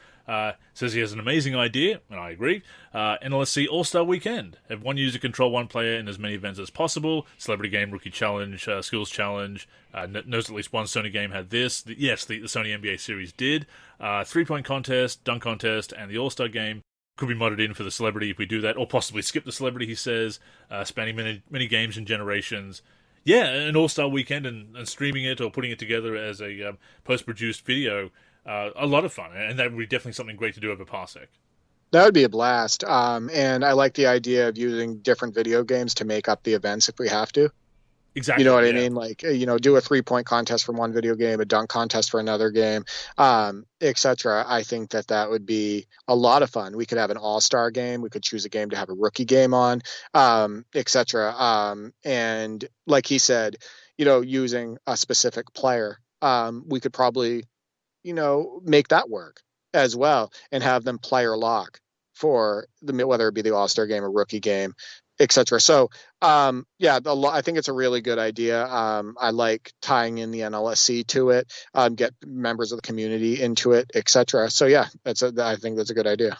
Says he has an amazing idea, and I agree. NLSC All-Star Weekend. Have one user control one player in as many events as possible. Celebrity Game, Rookie Challenge, Skills Challenge. Knows at least one Sony game had this. The Sony NBA Series did. 3-point contest, dunk contest, and the All-Star Game. Could be modded in for the celebrity if we do that, or possibly skip the celebrity, he says, spanning many games and generations. Yeah, an All-Star Weekend and streaming it or putting it together as a post-produced video, a lot of fun, and that would be definitely something great to do over Parsec. That would be a blast, and I like the idea of using different video games to make up the events if we have to. Exactly. You know what I mean? Like, do a 3-point contest for one video game, a dunk contest for another game, etc. I think that would be a lot of fun. We could have an all-star game. We could choose a game to have a rookie game on, etc. And like he said, using a specific player, we could probably, make that work as well and have them player lock for whether it be the all-star game or rookie game, etc. So, I think it's a really good idea. I like tying in the NLSC to it, get members of the community into it, etc. So, I think that's a good idea.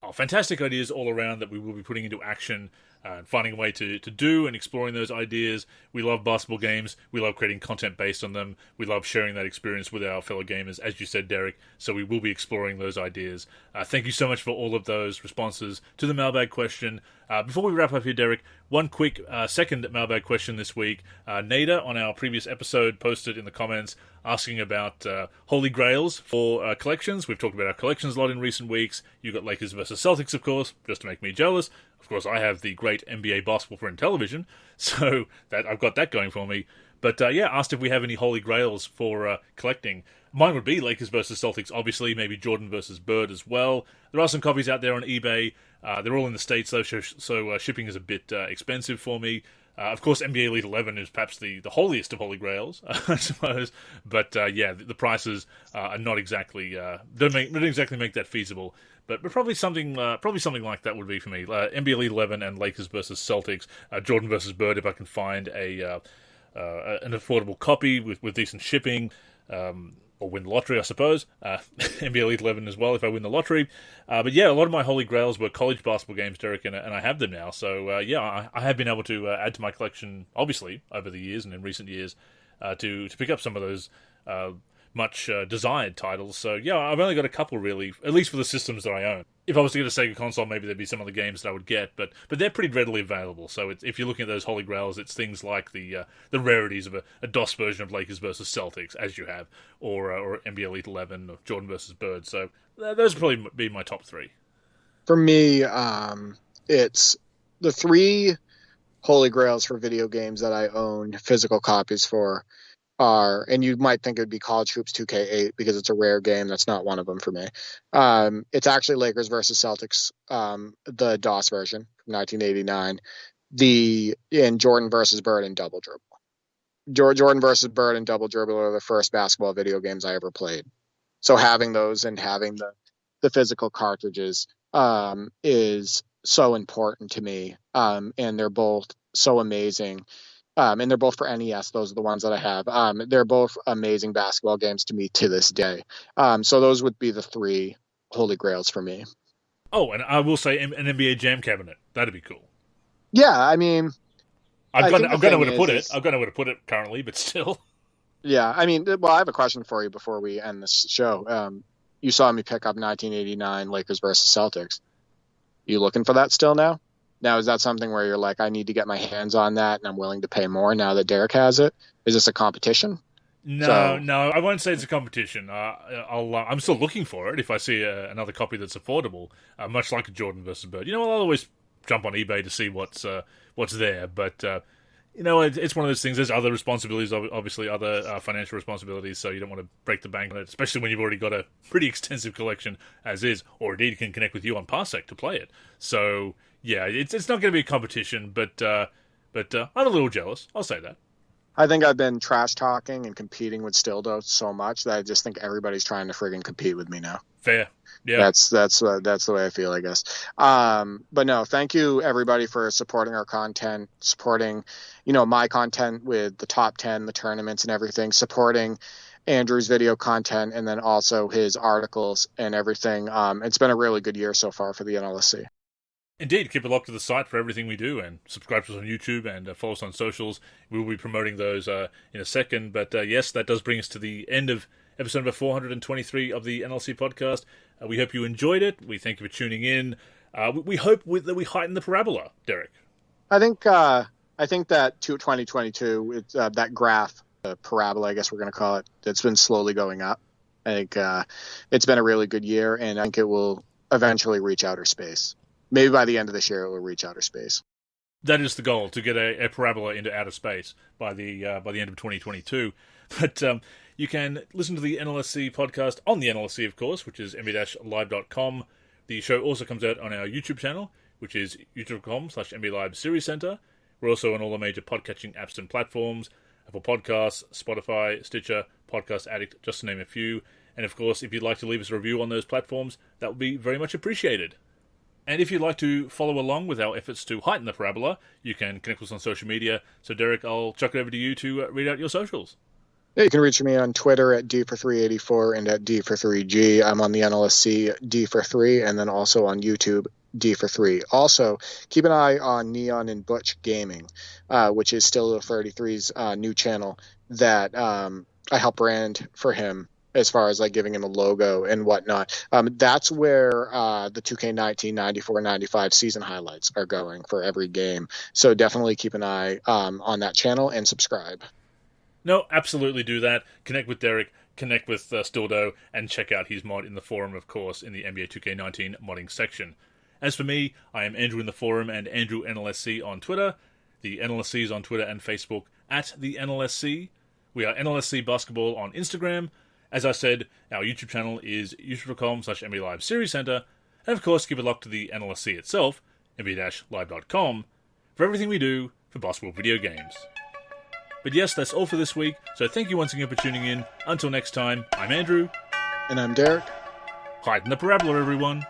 Oh, fantastic ideas all around that we will be putting into action and finding a way to do and exploring those ideas. We love basketball games. We love creating content based on them. We love sharing that experience with our fellow gamers, as you said, Derek. So we will be exploring those ideas. Thank you so much for all of those responses to the mailbag question. Before we wrap up here, Derek, one quick second mailbag question this week. Nada, on our previous episode, posted in the comments asking about Holy Grails for collections. We've talked about our collections a lot in recent weeks. You got Lakers versus Celtics, of course, just to make me jealous. Of course, I have the great NBA basketball for Intellivision, so that I've got that going for me. But asked if we have any Holy Grails for collecting. Mine would be Lakers versus Celtics, obviously, maybe Jordan versus Bird as well. There are some copies out there on eBay They're all in the States, though, so shipping is a bit expensive for me. Of course, NBA Elite 11 is perhaps the holiest of Holy Grails, I suppose. But the prices are not exactly don't exactly make that feasible. But probably something like that would be for me. NBA Elite 11 and Lakers versus Celtics, Jordan versus Bird. If I can find an affordable copy with decent shipping. Or win the lottery, I suppose. NBA Elite 11 as well, if I win the lottery. But yeah, a lot of my Holy Grails were college basketball games, Derek, and I have them now. So I have been able to add to my collection, obviously, over the years and in recent years, to pick up some of those much desired titles. So yeah, I've only got a couple, really, at least for the systems that I own. If I was to get a Sega console, maybe there'd be some other games that I would get, but they're pretty readily available. So if you're looking at those Holy Grails, it's things like the rarities of a DOS version of Lakers versus Celtics, as you have, or NBA Elite 11, or Jordan versus Bird. So those would probably be my top three. For me, it's the three Holy Grails for video games that I own physical copies for are, and you might think it would be College Hoops 2K8 because it's a rare game. That's not one of them for me. It's actually Lakers versus Celtics, the DOS version from 1989, and Jordan versus Bird and Double Dribble. Jordan versus Bird and Double Dribble are the first basketball video games I ever played. So having those and having the physical cartridges is so important to me, and they're both so amazing. And they're both for NES. Those are the ones that I have. They're both amazing basketball games to me to this day. So those would be the three Holy Grails for me. Oh, and I will say an NBA Jam cabinet. That'd be cool. Yeah, I mean, I've got nowhere to put it. I've got nowhere to put it currently, but still. Yeah, I mean, well, I have a question for you before we end this show. You saw me pick up 1989 Lakers versus Celtics. You looking for that still now? Now, is that something where you're like, I need to get my hands on that and I'm willing to pay more now that Derek has it? Is this a competition? No, I won't say it's a competition. I'm still looking for it if I see another copy that's affordable, much like a Jordan versus Bird. I'll always jump on eBay to see what's there, but it's one of those things. There's other responsibilities, obviously other financial responsibilities, so you don't want to break the bank on it, especially when you've already got a pretty extensive collection as is, or indeed can connect with you on Parsec to play it. So yeah, it's not going to be a competition, but I'm a little jealous. I'll say that. I think I've been trash talking and competing with Stildo so much that I just think everybody's trying to friggin' compete with me now. Fair. Yeah. That's the way I feel, I guess. But no, thank you everybody for supporting our content, supporting, my content with the top 10, the tournaments and everything, supporting Andrew's video content, and then also his articles and everything. It's been a really good year so far for the NLSC. Indeed, keep it locked to the site for everything we do, and subscribe to us on YouTube and follow us on socials. We will be promoting those in a second, but yes, that does bring us to the end of episode number 423 of the NLSC Podcast. We hope you enjoyed it. We thank you for tuning in. We hope that we heighten the parabola, Derek. I think that 2022, that graph, the parabola, I guess we're going to call it, it's been slowly going up. I think it's been a really good year, and I think it will eventually reach outer space. Maybe by the end of this year, it will reach outer space. That is the goal, to get a parabola into outer space by the end of 2022. But you can listen to the NLSC podcast on the NLSC, of course, which is nba-live.com. The show also comes out on our YouTube channel, which is youtube.com/NBA Live Series Center. We're also on all the major podcatching apps and platforms, Apple Podcasts, Spotify, Stitcher, Podcast Addict, just to name a few. And of course, if you'd like to leave us a review on those platforms, that would be very much appreciated. And if you'd like to follow along with our efforts to heighten the parabola, you can connect with us on social media. So, Derek, I'll chuck it over to you to read out your socials. Yeah, you can reach me on Twitter at D4384 and at D43G. I'm on the NLSC D43, and then also on YouTube D43. Also, keep an eye on Neon and Butch Gaming, which is still 33's new channel that I help brand for him, as far as like giving him a logo and whatnot. That's where the 2K19, 94, 95 season highlights are going for every game. So definitely keep an eye on that channel and subscribe. No, absolutely do that. Connect with Derek, connect with Stildo, and check out his mod in the forum, of course, in the NBA 2K19 modding section. As for me, I am Andrew in the forum and Andrew NLSC on Twitter. The NLSC is on Twitter and Facebook at the NLSC. We are NLSC Basketball on Instagram. As I said, our YouTube channel is youtube.com/NBA Live Series Center. And of course, keep it locked to the NLSC itself, NBA-Live.com, for everything we do for basketball video games. But yes, that's all for this week, so thank you once again for tuning in. Until next time, I'm Andrew. And I'm Derek. Heighten the Parabola, everyone.